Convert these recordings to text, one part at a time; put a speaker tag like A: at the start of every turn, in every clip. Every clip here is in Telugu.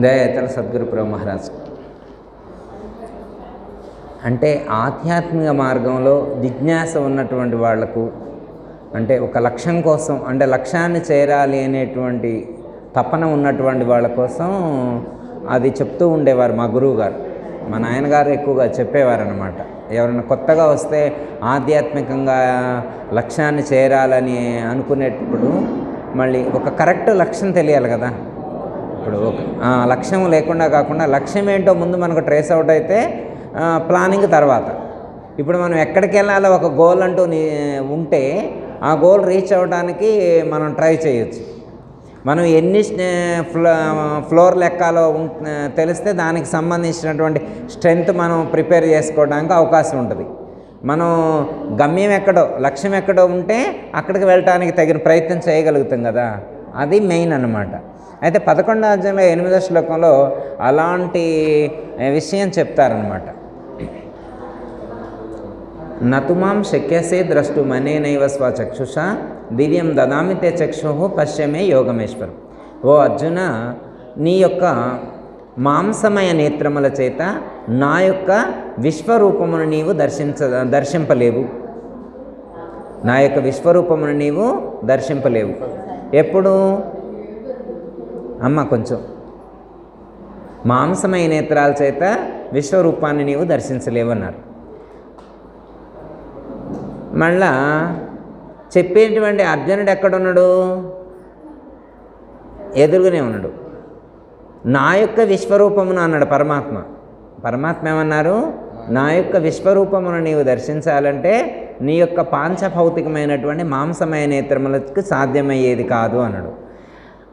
A: దయాతల సద్గురు ప్రభు మహారాజ్. అంటే ఆధ్యాత్మిక మార్గంలో జిజ్ఞాస ఉన్నటువంటి వాళ్లకు, అంటే ఒక లక్ష్యం కోసం, అంటే లక్ష్యాన్ని చేరాలి అనేటువంటి తపన ఉన్నటువంటి వాళ్ళ కోసం అది చెప్తూ ఉండేవారు మా గురువు గారు. మా నాయనగారు ఎక్కువగా చెప్పేవారు అన్నమాట. ఎవరైనా కొత్తగా వస్తే ఆధ్యాత్మికంగా లక్ష్యాన్ని చేరాలని అనుకునేటప్పుడు మళ్ళీ ఒక కరెక్ట్ లక్ష్యం తెలియాలి కదా. ఇప్పుడు లక్ష్యం లేకుండా కాకుండా లక్ష్యం ఏంటో ముందు మనకు ట్రేస్ అవుట్ అయితే ప్లానింగ్ తర్వాత. ఇప్పుడు మనం ఎక్కడికి వెళ్ళాలో ఒక గోల్ అంటూ ఉంటే ఆ గోల్ రీచ్ అవ్వడానికి మనం ట్రై చేయొచ్చు. మనం ఎన్ని ఫ్లోర్లు ఎక్కాలో తెలిస్తే దానికి సంబంధించినటువంటి స్ట్రెంగ్త్ మనం ప్రిపేర్ చేసుకోవడానికి అవకాశం ఉంటుంది. మనం గమ్యం ఎక్కడో, లక్ష్యం ఎక్కడో ఉంటే అక్కడికి వెళ్ళటానికి తగిన ప్రయత్నం చేయగలుగుతాం కదా. అది మెయిన్ అన్నమాట. అయితే 11వ అధ్యాయంలో 8వ శ్లోకంలో అలాంటి విషయం చెప్తారనమాట. నతుమాం శక్యసే ద్రష్టుమనేనైవ స్వచక్షుష దివ్యం దదామి తే చక్షు పశ్యమే యోగమేశ్వరం. ఓ అర్జున, నీ యొక్క మాంసమయ నేత్రముల చేత నా యొక్క విశ్వరూపమును నీవు దర్శింపలేవు. నా యొక్క విశ్వరూపమును నీవు దర్శింపలేవు. ఎప్పుడు అమ్మ కొంచెం మాంసమయ నేత్రాల చేత విశ్వరూపాన్ని నీవు దర్శించలేవన్నారు. మళ్ళా చెప్పేటువంటి అర్జునుడు ఎక్కడున్నాడు? ఎదురుగానే ఉన్నాడు. నా యొక్క విశ్వరూపమును అన్నాడు పరమాత్మ. పరమాత్మ ఏమన్నారు? నా యొక్క విశ్వరూపమును నీవు దర్శించాలంటే నీ యొక్క పాంచభౌతికమైనటువంటి మాంసమయ నేత్రములకు సాధ్యమయ్యేది కాదు అన్నాడు.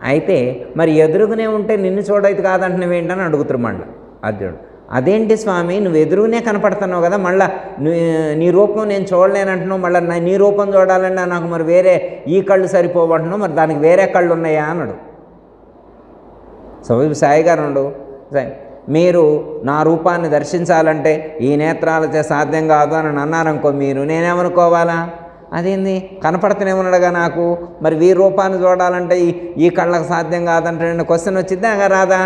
A: అయితే మరి ఎదురుగునే ఉంటే నిన్ను చూడైతే కాదంటున్నావు ఏంటని అడుగుతారు మళ్ళీ అర్జునుడు. అదేంటి స్వామి, నువ్వు ఎదురునే కనపడుతున్నావు కదా, మళ్ళీ నీ రూపం నేను చూడలేనంటున్నావు, మళ్ళీ నీ రూపం చూడాలన్నా నాకు మరి వేరే ఈ కళ్ళు సరిపోవంటున్నావు, మరి దానికి వేరే కళ్ళు ఉన్నాయా అన్నాడు. సో సాయి గారు ఉండు, మీరు నా రూపాన్ని దర్శించాలంటే ఈ నేత్రాలచే సాధ్యం కాదు అని అన్నారనుకో, మీరు నేనేమనుకోవాలా? అదేంది కనపడుతూనే ఉన్నాడుగా నాకు, మరి వీరి రూపాన్ని చూడాలంటే ఈ కళ్ళకు సాధ్యం కాదంటే క్వశ్చన్ వచ్చిద్దా రాదా?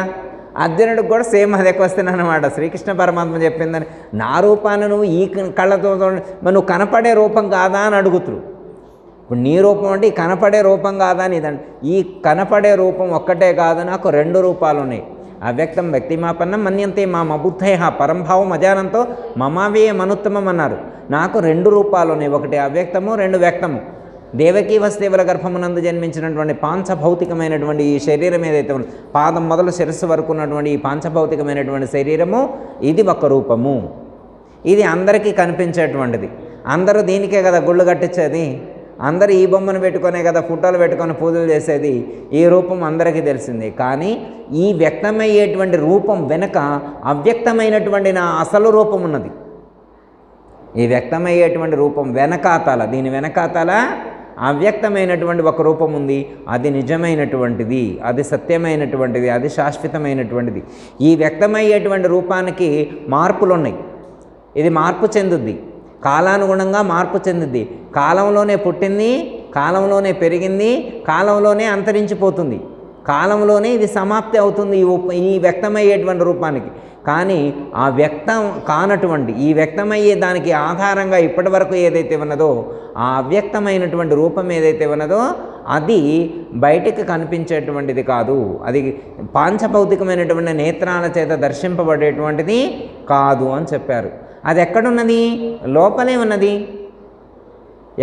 A: అర్జునుడికి కూడా సేమ్ అదే క్వశ్చన్ అనమాట. శ్రీకృష్ణ పరమాత్మ చెప్పిందని నా రూపాన్ని నువ్వు ఈ కళ్ళతో మరి నువ్వు కనపడే రూపం కాదా అని అడుగుతురు. ఇప్పుడు నీ రూపం అంటే ఈ కనపడే రూపం కాదా అని ఇదండి. ఈ కనపడే రూపం ఒక్కటే కాదు, నాకు 2 రూపాలు ఉన్నాయి. అవ్యక్తం వ్యక్తిమాపన్నం మన్యంతే మా మబుద్ధయ పరంభావం అజానంతో మమావే మనుత్తమం అన్నారు. నాకు 2 రూపాలు ఉన్నాయి, ఒకటి అవ్యక్తము, 2 వ్యక్తము. దేవకీ వసుదేవుల గర్భమునందు జన్మించినటువంటి పాంచభౌతికమైనటువంటి ఈ శరీరం ఏదైతే ఉందో, పాదం మొదలు శిరస్సు వరకు ఉన్నటువంటి ఈ పాంచభౌతికమైనటువంటి శరీరము, ఇది ఒక రూపము. ఇది అందరికీ కనిపించేటువంటిది. అందరూ దీనికే కదా గుళ్ళు కట్టించేది, అందరూ ఈ బొమ్మను పెట్టుకునే కదా ఫోటోలు పెట్టుకొని పూజలు చేసేది. ఈ రూపం అందరికీ తెలిసింది. కానీ ఈ వ్యక్తమయ్యేటువంటి రూపం వెనక అవ్యక్తమైనటువంటి నా అసలు రూపం ఉన్నది. ఈ వ్యక్తమయ్యేటువంటి రూపం వెనకాతల, దీని వెనకాతల అవ్యక్తమైనటువంటి ఒక రూపం ఉంది. అది నిజమైనటువంటిది, అది సత్యమైనటువంటిది, అది శాశ్వతమైనటువంటిది. ఈ వ్యక్తమయ్యేటువంటి రూపానికి మార్పులు ఉన్నాయి. ఇది మార్పు చెందుద్ది, కాలానుగుణంగా మార్పు చెందుద్ది. కాలంలోనే పుట్టింది, కాలంలోనే పెరిగింది, కాలంలోనే అంతరించిపోతుంది, కాలంలోనే ఇది సమాప్తి అవుతుంది ఈ వ్యక్తమయ్యేటువంటి రూపానికి. కానీ ఆ వ్యక్తం కానటువంటి, ఈ వ్యక్తమయ్యే దానికి ఆధారంగా ఇప్పటి వరకు ఏదైతే ఉన్నదో, ఆ అవ్యక్తమైనటువంటి రూపం ఏదైతే ఉన్నదో అది బయటికి కనిపించేటువంటిది కాదు. అది పాంచభౌతికమైనటువంటి నేత్రాల చేత దర్శింపబడేటువంటిది కాదు అని చెప్పారు. అది ఎక్కడున్నది? లోపలే ఉన్నది.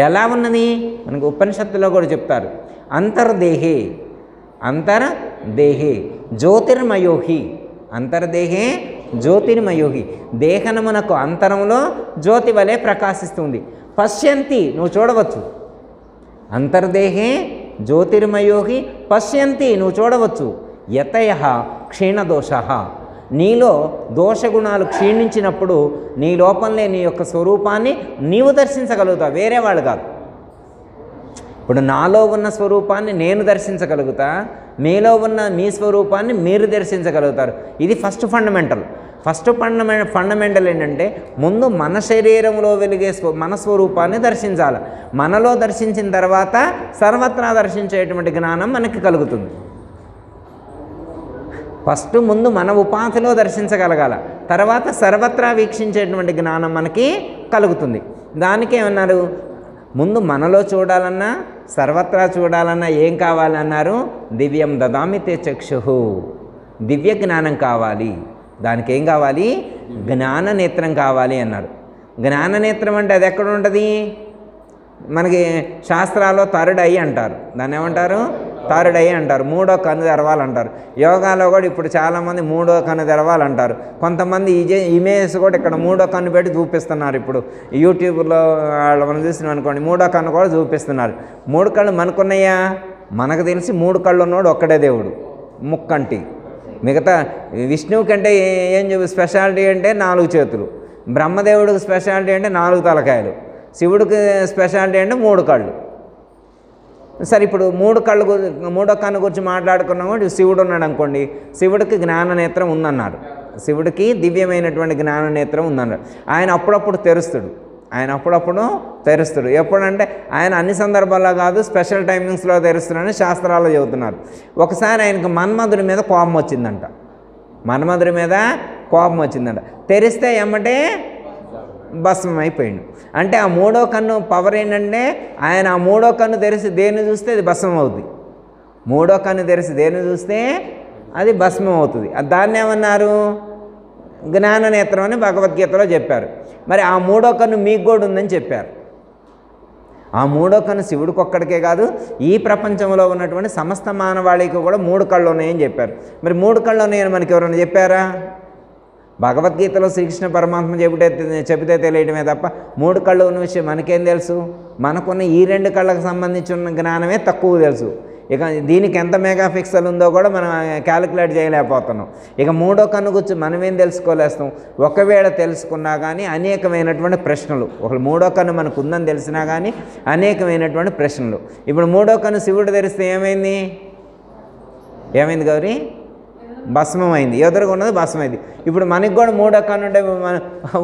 A: ఎలా ఉన్నది? మనకు ఉపనిషత్తులో కూడా చెప్తారు. అంతర్దేహే, అంతర్దేహే జ్యోతిర్మయోహి, అంతర్దేహే జ్యోతిర్మయోహి. దేహనమునకు అంతరంలో జ్యోతి వలె ప్రకాశిస్తుంది. పశ్యంతి, నువ్వు చూడవచ్చు. అంతర్దేహే జ్యోతిర్మయోహి పశ్యంతి, నువ్వు చూడవచ్చు. యతయ క్షీణదోష, నీలో దోషగుణాలు క్షీణించినప్పుడు నీ లోపలే నీ యొక్క స్వరూపాన్ని నీవు దర్శించగలుగుతావు, వేరే వాళ్ళు కాదు. ఇప్పుడు నాలో ఉన్న స్వరూపాన్ని నేను దర్శించగలుగుతా, మీలో ఉన్న మీ స్వరూపాన్ని మీరు దర్శించగలుగుతారు. ఇది ఫస్ట్ ఫండమెంటల్ ఏంటంటే ముందు మన శరీరంలో వెలిగే మన స్వరూపాన్ని దర్శించాలి. మనలో దర్శించిన తర్వాత సర్వత్రా దర్శించేటువంటి జ్ఞానం మనకి కలుగుతుంది. ఫస్ట్ ముందు మన ఉపాధిలో దర్శించగలగాల, తర్వాత సర్వత్రా వీక్షించేటువంటి జ్ఞానం మనకి కలుగుతుంది. దానికి ఏమన్నారు, ముందు మనలో చూడాలన్నా సర్వత్రా చూడాలన్నా ఏం కావాలన్నారు, దివ్యం దదామి తే చక్షు, దివ్య జ్ఞానం కావాలి. దానికి ఏం కావాలి, జ్ఞాన నేత్రం కావాలి అన్నారు. జ్ఞాన నేత్రం అంటే అది ఎక్కడ ఉంటుంది, మనకి శాస్త్రాల్లో థర్డ్ ఐ అంటారు, దాన్ని ఏమంటారు, థర్డ్ ఐ అంటారు, మూడో కన్ను తెరవాలంటారు. యోగాలో కూడా ఇప్పుడు చాలామంది మూడో కన్ను తెరవాలంటారు. కొంతమంది ఇమేజెస్ కూడా ఇక్కడ మూడో కన్ను పెట్టి చూపిస్తున్నారు. ఇప్పుడు యూట్యూబ్లో మనం చూసినాం అనుకోండి, మూడో కన్ను కూడా చూపిస్తున్నారు. మూడు కళ్ళు మనకున్నాయా, మనకు తెలిసి మూడు కళ్ళు ఉన్నవాడు ఒక్కడే దేవుడు, ముక్కంటి. మిగతా విష్ణువు కంటే ఏం స్పెషాలిటీ అంటే 4 చేతులు, బ్రహ్మదేవుడికి స్పెషాలిటీ అంటే 4 తలకాయలు, శివుడికి స్పెషాలిటీ అంటే 3 కళ్ళు. సరే, ఇప్పుడు మూడో కన్ను గురించి మాట్లాడుకున్నాము. శివుడు ఉన్నాడు అనుకోండి, శివుడికి జ్ఞాననేత్రం ఉందన్నారు, శివుడికి దివ్యమైనటువంటి జ్ఞాననేత్రం ఉందన్నారు. ఆయన అప్పుడప్పుడు తెరుస్తాడు. ఎప్పుడంటే ఆయన అన్ని సందర్భాల్లో కాదు, స్పెషల్ టైమింగ్స్లో తెరుస్తున్నాడని శాస్త్రాల్లో చెబుతున్నారు. ఒకసారి ఆయనకు మన్మధుడి మీద కోపం వచ్చిందంట. తెరిస్తే ఏమంటే భస్మం అయిపోయింది. అంటే ఆ మూడో కన్ను పవర్ ఏంటంటే, ఆయన ఆ మూడో కన్ను తెరిచి దేన్ని చూస్తే అది భస్మం అవుతుంది. మూడో కన్ను తెరిచి దేన్ని చూస్తే అది భస్మం అవుతుంది. దాన్ని ఏమన్నారు, జ్ఞాననేత్రం అని భగవద్గీతలో చెప్పారు. మరి ఆ మూడో కన్ను మీకు కూడా ఉందని చెప్పారు. ఆ మూడో కన్ను శివుడికి ఒక్కడికే కాదు, ఈ ప్రపంచంలో ఉన్నటువంటి సమస్త మానవాళికి కూడా 3 కళ్ళు ఉన్నాయని చెప్పారు. మరి 3 కళ్ళు ఉన్నాయని మనకి ఎవరైనా చెప్పారా? భగవద్గీతలో శ్రీకృష్ణ పరమాత్మ చెబితే తెలియడమే తప్ప 3 కళ్ళు ఉన్న విషయం మనకేం తెలుసు? మనకున్న ఈ 2 కళ్ళకు సంబంధించిన జ్ఞానమే తక్కువ తెలుసు. ఇక దీనికి ఎంత మెగా పిక్సెల్ ఉందో కూడా మనం క్యాలిక్యులేట్ చేయలేకపోతున్నాం. ఇక మూడో కన్ను గురించి మనమేం తెలుసుకోలేస్తాం? ఒకవేళ తెలుసుకున్నా కానీ అనేకమైనటువంటి ప్రశ్నలు, ఒకళ్ళు మూడో కన్ను మనకు ఉందని తెలిసినా కానీ అనేకమైనటువంటి ప్రశ్నలు. ఇప్పుడు మూడో కన్ను శివుడు తెరిస్తే ఏమైంది గౌరీ? భస్మం అయింది. ఎదురుగా ఉన్నది భస్మం అయింది. ఇప్పుడు మనకి కూడా మూడో కన్ను ఉంటే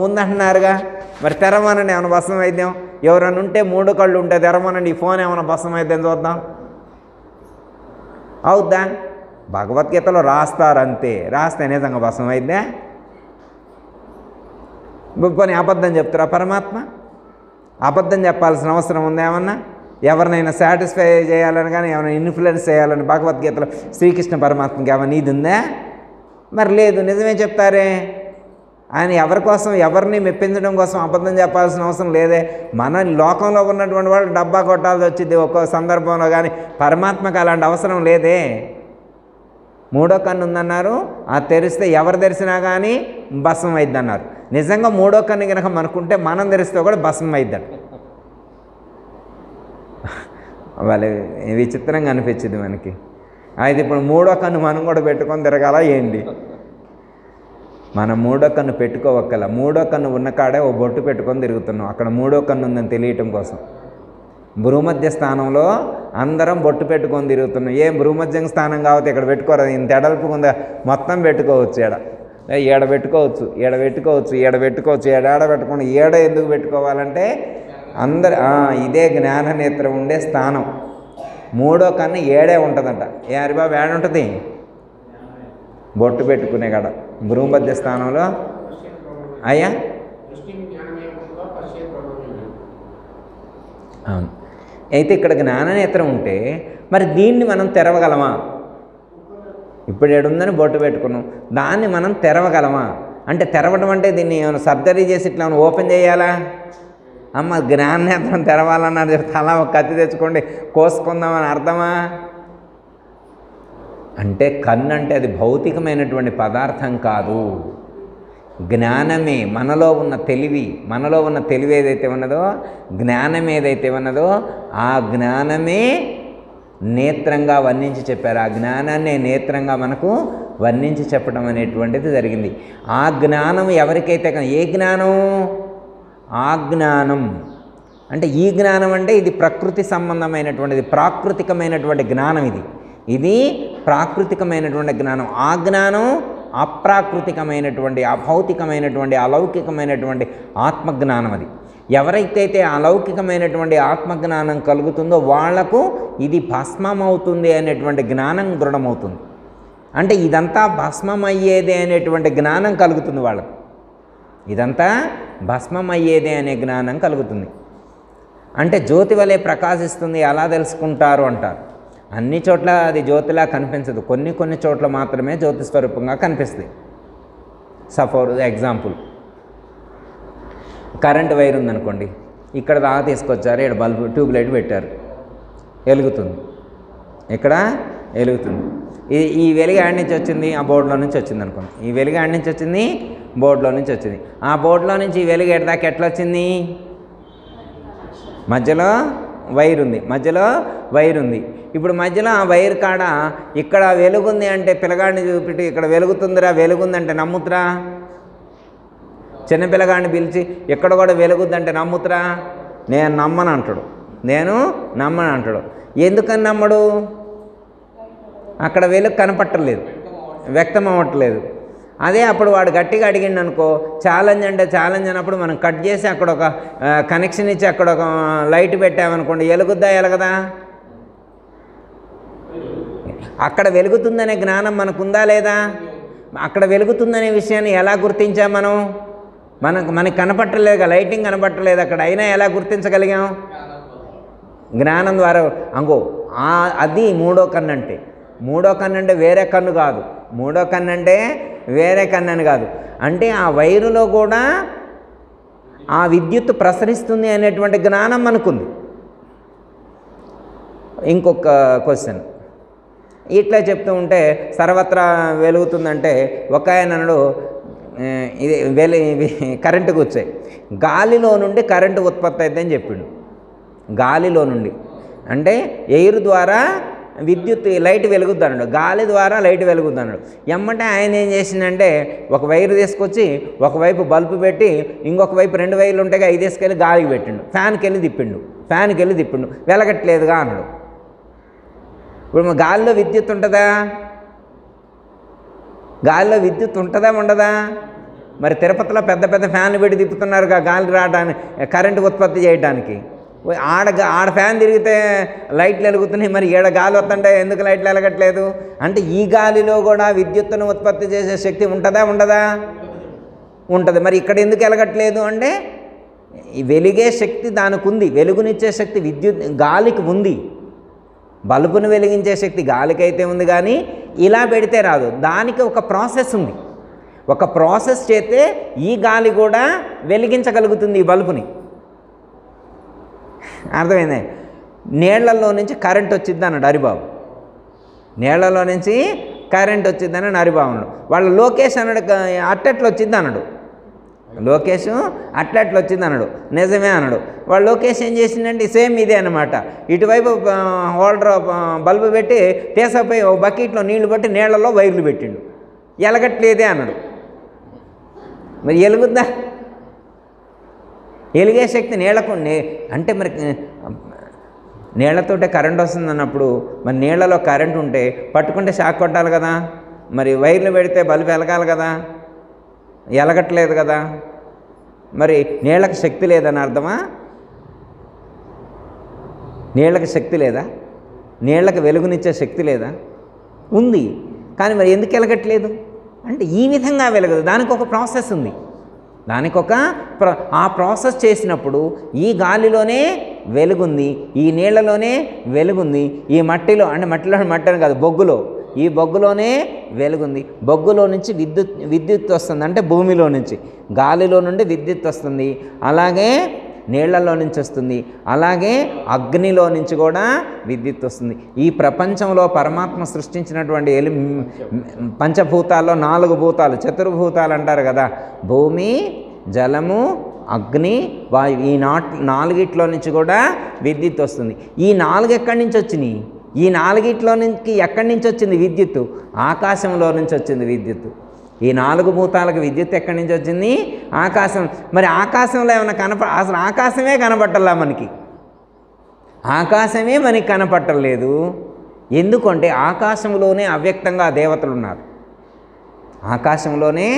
A: ఉందంటున్నారుగా, మరి తెరమనండి, ఏమైనా భస్మం అయిద్దాం? ఎవరైనా ఉంటే 3 కళ్ళు ఉంటే తెరమనండి, ఈ ఫోన్ ఏమైనా భస్మం అయిద్దాం చూద్దాం, అవుద్దా? భగవద్గీతలో రాస్తారంతే, రాస్తే నిజంగా భస్మం అయిద్దా? పోనీ అబద్ధం చెప్తారా పరమాత్మ? అబద్ధం చెప్పాల్సిన అవసరం ఉందా ఏమన్నా? ఎవరినైనా సాటిస్ఫై చేయాలని కానీ ఎవరైనా ఇన్ఫ్లుయెన్స్ చేయాలని భగవద్గీతలో శ్రీకృష్ణ పరమాత్మకి ఏమైనా ఇది ఉందా? మరి లేదు. నిజమే చెప్తారే. ఆయన ఎవరి కోసం, ఎవరిని మెప్పించడం కోసం అబద్ధం చెప్పాల్సిన అవసరం లేదే. మన లోకంలో ఉన్నటువంటి వాళ్ళు డబ్బా కొట్టాల్సి వచ్చింది ఒక్కో సందర్భంలో, కానీ పరమాత్మకు అలాంటి అవసరం లేదే. మూడో కన్ను ఉందన్నారు, ఆ తెరిస్తే ఎవరు తెరిచినా కానీ భస్మం అయిద్ది అన్నారు. నిజంగా మూడో కన్ను కనుక మనకుంటే మనం తెరిస్తే కూడా భస్మం అయిద్దాడు. వాళ్ళు విచిత్రంగా అనిపించింది మనకి. అయితే ఇప్పుడు మూడో కన్ను మనం కూడా పెట్టుకొని తిరగాల ఏంటి? మనం మూడో కన్ను పెట్టుకోవక్కల, మూడో కన్ను ఉన్న కాడే ఓ బొట్టు పెట్టుకొని తిరుగుతున్నాం. అక్కడ మూడో కన్ను ఉందని తెలియటం కోసం భూమధ్య స్థానంలో అందరం బొట్టు పెట్టుకొని తిరుగుతున్నాం. ఏం భూమధ్య స్థానం కాబట్టి ఇక్కడ పెట్టుకోరు, ఇంత ఎడల్పుకుందా, మొత్తం పెట్టుకోవచ్చు. ఏడ పెట్టుకోవచ్చు, ఏడ పెట్టుకోండి. ఎందుకు పెట్టుకోవాలంటే అందరు ఇదే జ్ఞాననేత్రం ఉండే స్థానం. మూడో కన్ను ఏడే ఉంటుందంట. ఏ హరిబాబు ఏడుంటుంది? బొట్టు పెట్టుకునే కాడ భూమధ్య స్థానంలో. అయ్యా అవును. అయితే ఇక్కడ జ్ఞాననేత్రం ఉంటే మరి దీన్ని మనం తెరవగలమా? ఇప్పుడు ఏడుందని బొట్టు పెట్టుకున్నాం, దాన్ని మనం తెరవగలమా? అంటే తెరవడం అంటే దీన్ని ఏమైనా సర్జరీ చేసి ఇట్లా ఓపెన్ చేయాలా? అమ్మ జ్ఞాననేత్రం తెరవాలన్నారు, చెప్తే అలా ఒక కత్తి తెచ్చుకోండి కోసుకుందామని అర్థమా? అంటే కన్ను అంటే అది భౌతికమైనటువంటి పదార్థం కాదు, జ్ఞానమే. మనలో ఉన్న తెలివి ఏదైతే ఉన్నదో, జ్ఞానం ఏదైతే ఉన్నదో ఆ జ్ఞానమే నేత్రంగా వర్ణించి చెప్పారు. ఆ జ్ఞానాన్ని నేత్రంగా మనకు వర్ణించి చెప్పడం అనేటువంటిది జరిగింది. ఆ జ్ఞానం ఎవరికైతే, ఏ జ్ఞానం? ఆ జ్ఞానం అంటే ఈ జ్ఞానం అంటే ఇది ప్రకృతి సంబంధమైనటువంటిది, ప్రాకృతికమైనటువంటి జ్ఞానం. ఇది ప్రాకృతికమైనటువంటి జ్ఞానం. ఆ జ్ఞానం అప్రాకృతికమైనటువంటి, అభౌతికమైనటువంటి, అలౌకికమైనటువంటి ఆత్మజ్ఞానం. అది ఎవరైతే అలౌకికమైనటువంటి ఆత్మజ్ఞానం కలుగుతుందో వాళ్లకు ఇది భస్మమవుతుంది అనేటువంటి జ్ఞానం దృఢమవుతుంది. అంటే ఇదంతా భస్మమయ్యేదే అనేటువంటి జ్ఞానం కలుగుతుంది వాళ్ళకు. ఇదంతా భస్మమయ్యేదే అనే జ్ఞానం కలుగుతుంది. అంటే జ్యోతి వలె ప్రకాశిస్తుంది, అలా తెలుసుకుంటారు అంటారు. అన్ని చోట్ల అది జ్యోతిలా కనిపించదు, కొన్ని చోట్ల మాత్రమే జ్యోతి స్వరూపంగా కనిపిస్తుంది. ఫర్ ఎగ్జాంపుల్, కరెంటు వైర్ ఉందనుకోండి, ఇక్కడ దాకా తీసుకొచ్చారు, ఇక్కడ బల్బు ట్యూబ్ లైట్ పెట్టారు, వెలుగుతుంది, ఇక్కడ వెలుగుతుంది. ఈ వెలుగు ఆడి నుంచి వచ్చింది, ఆ బోర్డులో నుంచి వచ్చింది అనుకోండి. ఈ వెలుగు ఆడి నుంచి వచ్చింది, బోర్డులో నుంచి వచ్చింది. ఆ బోర్డులో నుంచి ఈ వెలుగు ఎడదాకా ఎట్లా వచ్చింది? మధ్యలో వైర్ ఉంది, మధ్యలో వైర్ ఉంది. ఇప్పుడు మధ్యలో ఆ వైర్ కాడ ఇక్కడ వెలుగుంది అంటే పిల్లగాడిని చూపెట్టి ఇక్కడ వెలుగుతుందిరా, వెలుగుందంటే నమ్ముతురా? చిన్న పిల్లగాడిని పిలిచి ఇక్కడ కూడా వెలుగుద్దంటే నమ్ముతురా? నేను నమ్మను అంటాడు, నేను నమ్మను అంటాడు. ఎందుకని నమ్మడు? అక్కడ వెలుగు కనపట్టలేదు, వ్యక్తం అవ్వట్లేదు. అదే అప్పుడు వాడు గట్టిగా అడిగిండు అనుకో, ఛాలెంజ్ అంటే ఛాలెంజ్ అన్నప్పుడు మనం కట్ చేసి అక్కడ ఒక కనెక్షన్ ఇచ్చి అక్కడ ఒక లైట్ పెట్టామనుకోండి, వెలుగుద్దా ఎలగదా? అక్కడ వెలుగుతుందనే జ్ఞానం మనకుందా లేదా? అక్కడ వెలుగుతుందనే విషయాన్ని ఎలా గుర్తించాం మనం? మనకు కనపట్టలేదు, లైటింగ్ కనపట్టలేదు అక్కడ, అయినా ఎలా గుర్తించగలిగాం? జ్ఞానం ద్వారా. అంగో అది మూడో కన్ను అంటే. మూడో కన్ను అంటే వేరే కన్ను కాదు, మూడో కన్ను అంటే వేరే కన్ను అని కాదు. అంటే ఆ వైరులో కూడా ఆ విద్యుత్ ప్రసరిస్తుంది అనేటువంటి జ్ఞానం మనకుంది. ఇంకొక క్వశ్చన్ ఇట్లా చెప్తూ ఉంటే సర్వత్రా వెలుగుతుందంటే ఒక ఆయన అన్నాడు, ఇది కరెంటుకు వచ్చాయి, గాలిలో నుండి కరెంటు ఉత్పత్తి అవుతుందని చెప్పిండు. గాలిలో నుండి అంటే ఎయిర్ ద్వారా విద్యుత్ లైట్ వెలుగుద్ది అన్నాడు, గాలి ద్వారా లైట్ వెలుగుద్ది అన్నాడు. ఎమ్మటే ఆయన ఏం చేసిందంటే ఒక వైరు తీసుకొచ్చి ఒకవైపు బల్బు పెట్టి ఇంకొక వైపు 2 వైర్లు ఉంటాయి, అవి తీసుకెళ్ళి గాలికి పెట్టిండు, ఫ్యాన్కి వెళ్ళి తిప్పిండు, వెలగట్లేదుగా అన్నాడు. ఇప్పుడు గాలిలో విద్యుత్ ఉంటుందా? గాలిలో విద్యుత్ ఉంటుందా ఉండదా? మరి తిరుపతిలో పెద్ద పెద్ద ఫ్యాన్లు పెట్టి తిప్పుతున్నారుగా గాలి రావడానికి, కరెంటు ఉత్పత్తి చేయడానికి. ఆడ ఫ్యాన్ తిరిగితే లైట్లు వెలుగుతున్నాయి, మరి ఈడ గాలి వస్తుంటే ఎందుకు లైట్లు వెలగట్లేదు? అంటే ఈ గాలిలో కూడా విద్యుత్తును ఉత్పత్తి చేసే శక్తి ఉంటుందా ఉండదా? ఉంటుంది. మరి ఇక్కడ ఎందుకు వెలగట్లేదు అంటే ఈ వెలిగే శక్తి దానికి ఉంది, వెలుగునిచ్చే శక్తి గాలికి ఉంది. బల్బును వెలిగించే శక్తి గాలికైతే ఉంది, కానీ ఇలా పెడితే రాదు. దానికి ఒక ప్రాసెస్ ఉంది, ఒక ప్రాసెస్ చేస్తే ఈ గాలి కూడా వెలిగించగలుగుతుంది ఈ బల్బుని. అర్థమైంది? నీళ్లలో నుంచి కరెంట్ వచ్చింది అన్నాడు హరిబాబు, నీళ్లలో నుంచి కరెంట్ వచ్చిందని హరిబాబు అన్నాడు. వాళ్ళు లోకేష్ అన్నాడు అట్టెట్లు వచ్చింది అన్నాడు, లోకేష్ అట్లా వచ్చింది అన్నాడు. నిజమే అన్నాడు. వాడు లోకేష్ ఏం చేసిందంటే సేమ్ ఇదే అనమాట, ఇటువైపు హోల్డర్ బల్బు పెట్టి తీసపోయి ఓ బకెట్లో నీళ్లు పట్టి నీళ్లలో వైర్లు పెట్టిండు, ఎలగట్లేదే అన్నాడు. మరి ఎలుగుద్దా? ఎలిగే శక్తి నీళ్లకు అంటే మరి నీళ్లతోటే కరెంట్ వస్తుంది అన్నప్పుడు మరి నీళ్లలో కరెంట్ ఉంటే పట్టుకుంటే షాక్ కొట్టాలి కదా, మరి వైర్లు పెడితే బల్బు ఎలగాలి కదా, ఎలగట్లేదు కదా, మరి నీళ్ళకి శక్తి లేదని అర్థమా? నీళ్ళకి శక్తి లేదా? నీళ్ళకి వెలుగునిచ్చే శక్తి లేదా? ఉంది, కానీ మరి ఎందుకు ఎలగట్లేదు అంటే ఈ విధంగా వెలగదు, దానికి ఒక ప్రాసెస్ ఉంది. ఆ ప్రాసెస్ చేసినప్పుడు ఈ గాలిలోనే వెలుగుంది, ఈ నీళ్లలోనే వెలుగుంది, ఈ మట్టిలో అంటే మట్టి అని కాదు, ఈ బొగ్గులోనే వెలుగుంది. బొగ్గులో నుంచి విద్యుత్ వస్తుంది, అంటే భూమిలో నుంచి, గాలిలో నుండి విద్యుత్ వస్తుంది, అలాగే నీళ్లలో నుంచి వస్తుంది, అలాగే అగ్నిలో నుంచి కూడా విద్యుత్ వస్తుంది. ఈ ప్రపంచంలో పరమాత్మ సృష్టించినటువంటి పంచభూతాల్లో 4 భూతాలు, చతుర్భూతాలు అంటారు కదా, భూమి, జలము, అగ్ని, వాయు, ఈ 4 నుంచి కూడా విద్యుత్ వస్తుంది. ఈ 4 ఎక్కడి నుంచి వచ్చినాయి? ఈ 4 నుంచి ఎక్కడి నుంచి వచ్చింది విద్యుత్తు? ఆకాశంలో నుంచి వచ్చింది విద్యుత్తు. ఈ 4 భూతాలకు విద్యుత్ ఎక్కడి నుంచి వచ్చింది? ఆకాశం. మరి ఆకాశంలో ఏమైనా అసలు ఆకాశమే కనపట్టలా మనకి, ఆకాశమే మనకి కనపట్టలేదు. ఎందుకంటే ఆకాశంలోనే అవ్యక్తంగా దేవతలు ఉన్నారు, ఆకాశంలోనే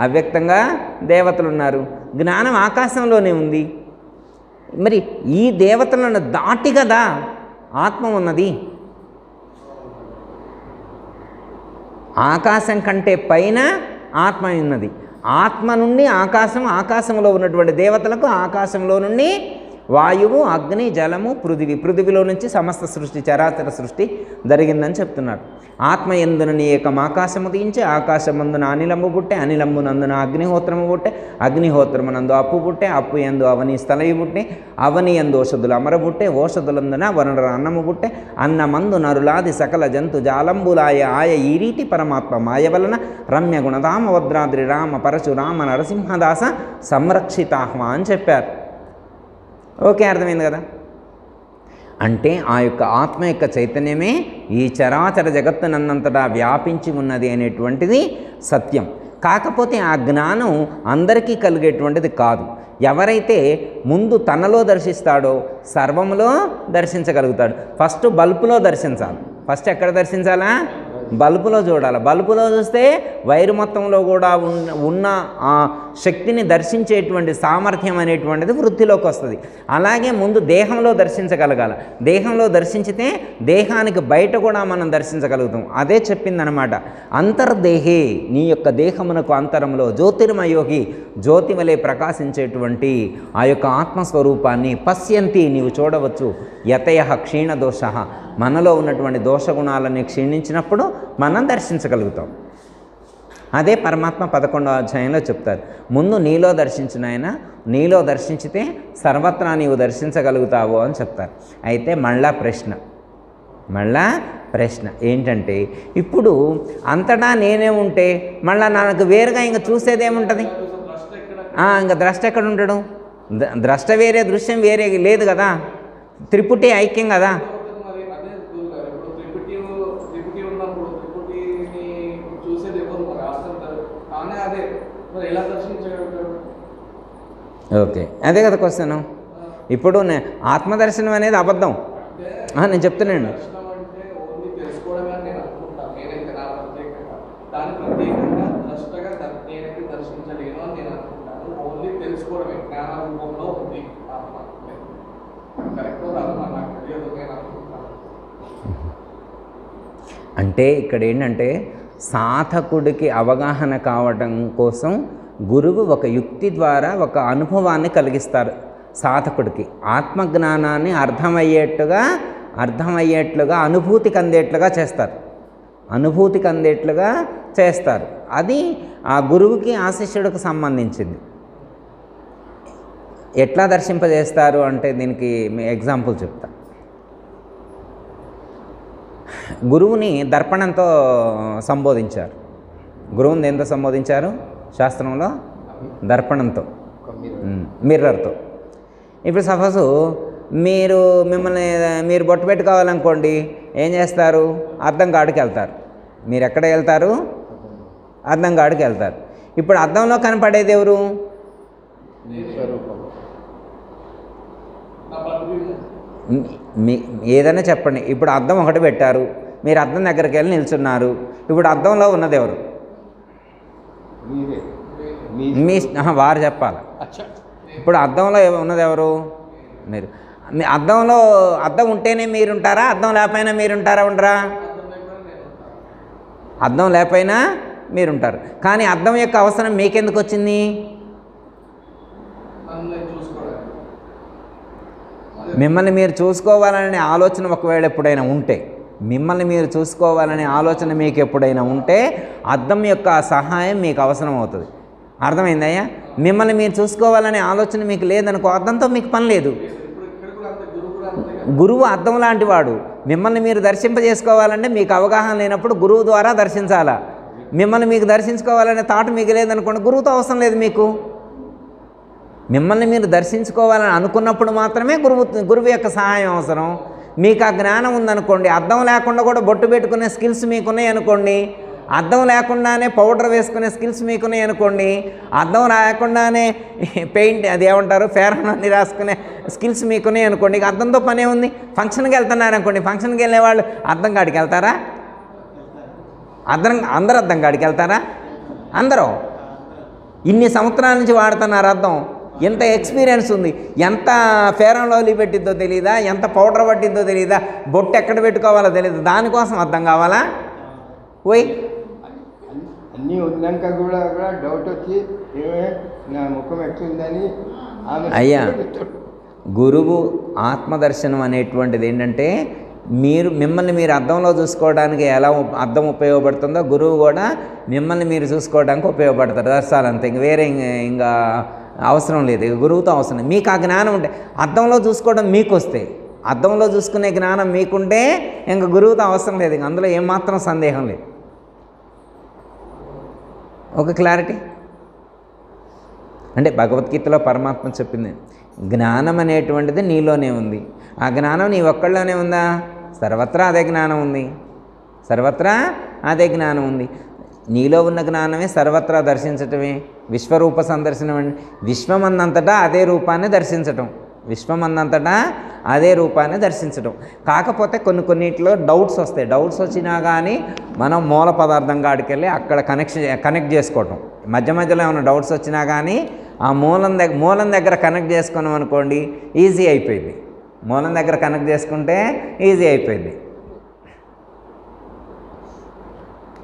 A: అవ్యక్తంగా దేవతలు ఉన్నారు. జ్ఞానం ఆకాశంలోనే ఉంది. మరి ఈ దేవతలను దాటి కదా ఆత్మ ఉన్నది. ఆకాశం కంటే పైన ఆత్మ ఉన్నది. ఆత్మ నుండి ఆకాశం, ఆకాశంలో ఉన్నటువంటి దేవతలకు ఆకాశంలో నుండి వాయువు, అగ్ని, జలము, పృథివీ, పృథివిలో నుంచి సమస్త సృష్టి, చరాచర సృష్టి జరిగిందని చెప్తున్నారు. ఆత్మ యందున ఏకం ఆకాశము దించి, ఆకాశమందున అనిలము పుట్టే, అనిలమునందున అగ్నిహోత్రము పుట్టే, అగ్నిహోత్రమునందు అప్పు పుట్టే, అప్పు యందు అవని స్థలయి పుట్టే, అవని యందు ఓషధులు అమర పుట్టే, ఓషధులందున వనరు అన్నము పుట్టే, అన్నమందు నరులాది సకల జంతు జాలంబులాయ ఆయ ఈ రీతి పరమాత్మ మాయ వలన రమ్య గుణధామ వద్రాద్రి రామ పరశురామ నరసింహదాస సంరక్షితాహ్మ అని చెప్పారు. ఓకే, అర్థమైంది కదా. అంటే ఆ యొక్క ఆత్మ యొక్క చైతన్యమే ఈ చరాచర జగత్తునంతటా వ్యాపించి ఉన్నది అనేటువంటిది సత్యం. కాకపోతే ఆ జ్ఞానం అందరికీ కలిగేటువంటిది కాదు. ఎవరైతే ముందు తనలో దర్శిస్తాడో సర్వములో దర్శించగలుగుతాడు. ఫస్ట్ బల్బులో దర్శించాలి. ఫస్ట్ ఎక్కడ దర్శించాలా? బల్బులో చూడాలి. బల్బులో చూస్తే వైరు మొత్తంలో కూడా ఉన్న ఆ శక్తిని దర్శించేటువంటి సామర్థ్యం అనేటువంటిది వృద్ధిలోకి వస్తుంది. అలాగే ముందు దేహంలో దర్శించగలగాలి. దేహంలో దర్శించితే దేహానికి బయట కూడా మనం దర్శించగలుగుతాం. అదే చెప్పిందనమాట. అంతర్దేహే, నీ యొక్క దేహమునకు అంతరంలో జ్యోతిర్మయోగి, జ్యోతి వలె ప్రకాశించేటువంటి ఆ యొక్క ఆత్మస్వరూపాన్ని పశ్యంతి, నీవు చూడవచ్చు. యతయ క్షీణదోష, మనలో ఉన్నటువంటి దోషగుణాలని క్షీణించినప్పుడు మనం దర్శించగలుగుతాం. అదే పరమాత్మ 11వ అధ్యాయంలో చెప్తారు. ముందు నీలో దర్శించిన ఆయన, నీలో దర్శించితే సర్వత్రా నీవు దర్శించగలుగుతావు అని చెప్తారు. అయితే మళ్ళా ప్రశ్న ఏంటంటే, ఇప్పుడు అంతటా నేనే ఉంటే మళ్ళీ నాకు వేరుగా ఇంకా చూసేదేముంటుంది? ఇంకా ద్రష్ట ఎక్కడ ఉంటాడు? ద్రష్ట వేరే, దృశ్యం వేరే లేదు కదా. త్రిపుటి ఐక్యం కదా. ఓకే, అదే కదా క్వశ్చన్. ఇప్పుడు ఆత్మదర్శనం అనేది అబద్ధం నేను చెప్తున్నాను. అంటే ఇక్కడ ఏంటంటే సాధకుడికి అవగాహన కావడం కోసం గురువు ఒక యుక్తి ద్వారా ఒక అనుభవాన్ని కలిగిస్తారు. సాధకుడికి ఆత్మజ్ఞానాన్ని అర్థమయ్యేట్లుగా అనుభూతికి అందేట్లుగా చేస్తారు. అది ఆ గురువుకి ఆ శిష్యుడికి సంబంధించింది. ఎట్లా దర్శింపజేస్తారు అంటే దీనికి ఎగ్జాంపుల్ చెప్తా. గురువుని దర్పణంతో సంబోధించారు. గురువుని ఎంత సంబోధించారు శాస్త్రంలో? దర్పణంతో, మిర్రర్తో. ఇప్పుడు సపోజు మీరు బొట్టు పెట్టుకోవాలనుకోండి, ఏం చేస్తారు? అద్దం కాడికి వెళ్తారు. మీరు ఎక్కడ వెళ్తారు? అద్దం కాడికి వెళ్తారు. ఇప్పుడు అద్దంలో కనపడేది ఎవరు? ఏదైనా చెప్పండి. ఇప్పుడు అద్దం ఒకటి పెట్టారు, మీరు అద్దం దగ్గరికి వెళ్ళి నిల్చున్నారు. ఇప్పుడు అద్దంలో ఉన్నది ఎవరు? వారు చెప్పాలి. ఇప్పుడు అద్దంలో ఉన్నది ఎవరు? మీరు. మీ అద్దం ఉంటేనే మీరుంటారా? అద్దం లేకపోయినా మీరుంటారా? ఉండరా? అద్దం లేకపోయినా మీరుంటారు. కానీ అద్దం యొక్క అవసరం మీకెందుకు వచ్చింది? మిమ్మల్ని మీరు చూసుకోవాలనే ఆలోచన ఒకవేళ ఎప్పుడైనా ఉంటే, మీకు ఎప్పుడైనా ఉంటే అద్దం యొక్క సహాయం మీకు అవసరం అవుతుంది. అర్థమైందయ్యా? మిమ్మల్ని మీరు చూసుకోవాలనే ఆలోచన మీకు లేదనుకో, అద్దంతో మీకు పని లేదు. గురువు అద్దం లాంటి వాడు. మిమ్మల్ని మీరు దర్శింపజేసుకోవాలంటే మీకు అవగాహన లేనప్పుడు గురువు ద్వారా దర్శించాలా. మిమ్మల్ని మీకు దర్శించుకోవాలనే థాట్ మీకు లేదనుకోండి, గురువుతో అవసరం లేదు మీకు. మిమ్మల్ని మీరు దర్శించుకోవాలని అనుకున్నప్పుడు మాత్రమే గురువు యొక్క సహాయం అవసరం. మీకు ఆ జ్ఞానం ఉందనుకోండి, అద్దం లేకుండా కూడా బొట్టు పెట్టుకునే స్కిల్స్ మీకున్నాయి అనుకోండి, అద్దం లేకుండానే పౌడర్ వేసుకునే స్కిల్స్ మీకున్నాయి అనుకోండి, అద్దం లేకుండానే పెయింట్ అది ఏమంటారు ఫేరన్ అన్ని రాసుకునే స్కిల్స్ మీకున్నాయి అనుకోండి, ఇక అద్దంతో పనే ఉంది. ఫంక్షన్కి వెళ్తున్నారు అనుకోండి, ఫంక్షన్కి వెళ్ళే వాళ్ళు అద్దం కాడికి వెళ్తారా? అందరూ అద్దం కాడికి వెళ్తారా? అందరూ ఇన్ని సంవత్సరాల నుంచి వాడుతున్నారు అద్దం. ఎంత ఎక్స్పీరియన్స్ ఉంది, ఎంత ఫేరన్ లవ్లీ పెట్టిద్దో తెలియదా, ఎంత పౌడర్ పట్టిద్దో తెలియదా, బొట్టు ఎక్కడ పెట్టుకోవాలో తెలియదు, దానికోసం అద్దం కావాలా? పోయి
B: అన్నీ ఉన్నాక కూడా డౌట్ వచ్చి ఏమే నా ముఖం ఎట్లుందని ఆమె
A: అయ్యా గురువు ఆత్మదర్శనం అనేటువంటిది ఏంటంటే మిమ్మల్ని మీరు అద్దంలో చూసుకోవడానికి ఎలా అద్దం ఉపయోగపడుతుందో గురువు కూడా మిమ్మల్ని మీరు చూసుకోవడానికి ఉపయోగపడతారు. దర్శాలు అంతే, ఇంక వేరే ఇంకా అవసరం లేదు, గురువుతో అవసరం లేదు. మీకు ఆ జ్ఞానం ఉంటే అద్దంలో చూసుకోవడం మీకు వస్తే, అద్దంలో చూసుకునే జ్ఞానం మీకుంటే ఇంక గురువుతో అవసరం లేదు, ఇంక అందులో ఏమాత్రం సందేహం లేదు. ఒక క్లారిటీ అంటే భగవద్గీతలో పరమాత్మ చెప్పింది జ్ఞానం అనేటువంటిది నీలోనే ఉంది. ఆ జ్ఞానం నీ ఒక్కళ్ళలోనే ఉందా? సర్వత్రా అదే జ్ఞానం ఉంది, సర్వత్రా అదే జ్ఞానం ఉంది. నీలో ఉన్న జ్ఞానమే సర్వత్రా దర్శించటమే విశ్వరూప సందర్శనం. అంటే విశ్వమందంతటా అదే రూపాన్ని దర్శించటం, విశ్వమందంతటా అదే రూపాన్ని దర్శించటం. కాకపోతే కొన్నిటిలో డౌట్స్ వస్తాయి. డౌట్స్ వచ్చినా కానీ మనం మూల పదార్థం కాడికి వెళ్ళి అక్కడ కనెక్ట్ చేసుకోవటం. మధ్యలో ఏమైనా డౌట్స్ వచ్చినా కానీ ఆ మూలం దగ్గర కనెక్ట్ చేసుకున్నాం అనుకోండి, ఈజీ అయిపోయింది. మూలం దగ్గర కనెక్ట్ చేసుకుంటే ఈజీ అయిపోయింది.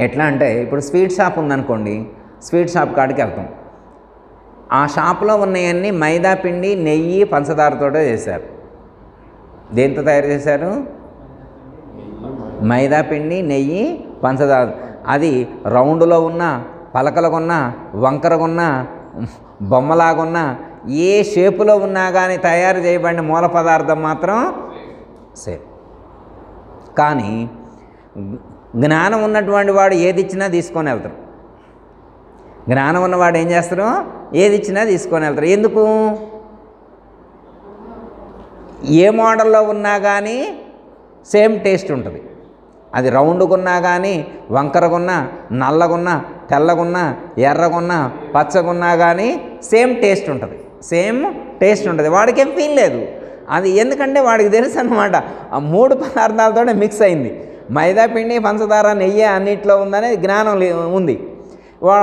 A: ఎట్లా అంటే ఇప్పుడు స్వీట్ షాప్ ఉందనుకోండి, స్వీట్ షాప్ కాడికి వెళ్తాం. ఆ షాప్లో ఉన్నవన్నీ మైదా పిండి, నెయ్యి, పంచదారతో చేశారు. దేంతో తయారు చేశారు? మైదా పిండి, నెయ్యి, పంచదార. అది రౌండ్లో ఉన్న, పలకలుగున్నా, వంకరగున్నా, బొమ్మలాగున్నా, ఏ షేపులో ఉన్నా కానీ తయారు చేయబడిన మూల పదార్థం మాత్రం సేమ్. కానీ జ్ఞానం ఉన్నటువంటి వాడు ఏది ఇచ్చినా తీసుకొని వెళ్తారు. జ్ఞానం ఉన్నవాడు ఏం చేస్తారు? ఏది ఇచ్చినా తీసుకొని వెళ్తారు. ఎందుకు? ఏ మోడల్లో ఉన్నా కానీ సేమ్ టేస్ట్ ఉంటుంది. అది రౌండ్గున్నా కానీ, వంకరగున్నా, నల్లగున్నా, తెల్లగున్నా, ఎర్రగున్నా, పచ్చగున్నా కానీ సేమ్ టేస్ట్ ఉంటుంది, సేమ్ టేస్ట్ ఉంటుంది. వాడికేం ఫీల్ లేదు. అది ఎందుకంటే వాడికి తెలుసు అన్నమాట, ఆ మూడు పదార్థాలతోనే మిక్స్ అయింది. మైదా పిండి, పంచదార, నెయ్యి అన్నిట్లో ఉందనే జ్ఞానం ఉంది.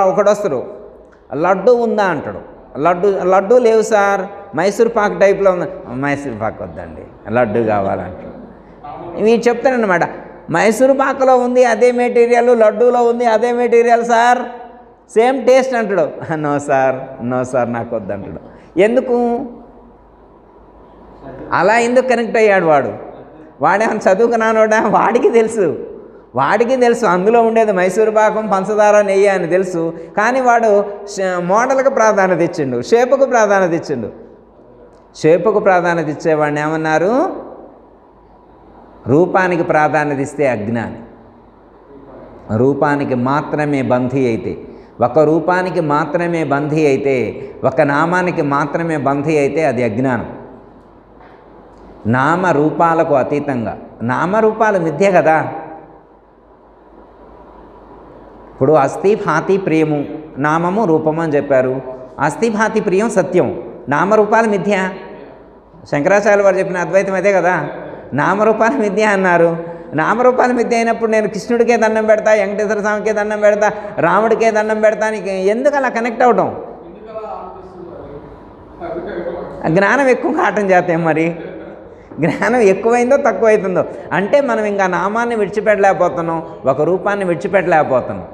A: ఒకడు వస్తారు, లడ్డు ఉందా అంటాడు. లడ్డు లేవు సార్, మైసూర్ పాక్ టైప్లో ఉంది. మైసూర్ పాక్ వద్దండి, లడ్డు కావాలంటాడు. ఇవి చెప్తానన్నమాట. మైసూర్ పాక్లో ఉంది అదే మెటీరియల్, లడ్డూలో ఉంది అదే మెటీరియల్ సార్, సేమ్ టేస్ట్ అంటాడు. నో సార్, నో సార్, నాకు వద్దంటాడు. ఎందుకు? అలా ఎందుకు కనెక్ట్ అయ్యాడు వాడు? వాడేమన్నా చదువుకున్నానోడా? వాడికి తెలుసు అందులో ఉండేది మైసూర్ పాకం, పంచదార, నెయ్యి అని తెలుసు. కానీ వాడు మోడల్కి ప్రాధాన్యత ఇచ్చిండు, షేపుకు ప్రాధాన్యత ఇచ్చిండు. షేపుకు ప్రాధాన్యత ఇచ్చేవాడిని ఏమన్నారు? రూపానికి ప్రాధాన్యత ఇస్తే అజ్ఞాని. రూపానికి మాత్రమే బంధీ అయితే, ఒక రూపానికి మాత్రమే బంధీ అయితే, ఒక నామానికి మాత్రమే బంధీ అయితే అది అజ్ఞానం. నామరూపాలకు అతీతంగా, నామరూపాలు మిథ్య కదా. ఇప్పుడు అస్థి భాతి ప్రియము, నామము రూపము అని చెప్పారు. అస్థి భాతి ప్రియం సత్యం, నామరూపాలు మిథ్య. శంకరాచార్య వారు చెప్పిన అద్వైతం అదే కదా, నామరూపాలు మిథ్య అన్నారు. నామరూపాలు మిథ్య అయినప్పుడు నేను కృష్ణుడికే దండం పెడతా, వెంకటేశ్వర స్వామికే దండం పెడతా, రాముడికే దండం పెడతా, నీకు ఎందుకు అలా కనెక్ట్ అవడం? జ్ఞానం ఎక్కువ కావటం చేస్తాం. మరి జ్ఞానం ఎక్కువైందో తక్కువైతుందో అంటే మనం ఇంకా నామాన్ని విడిచిపెట్టలేకపోతున్నాం, ఒక రూపాన్ని విడిచిపెట్టలేకపోతున్నాం.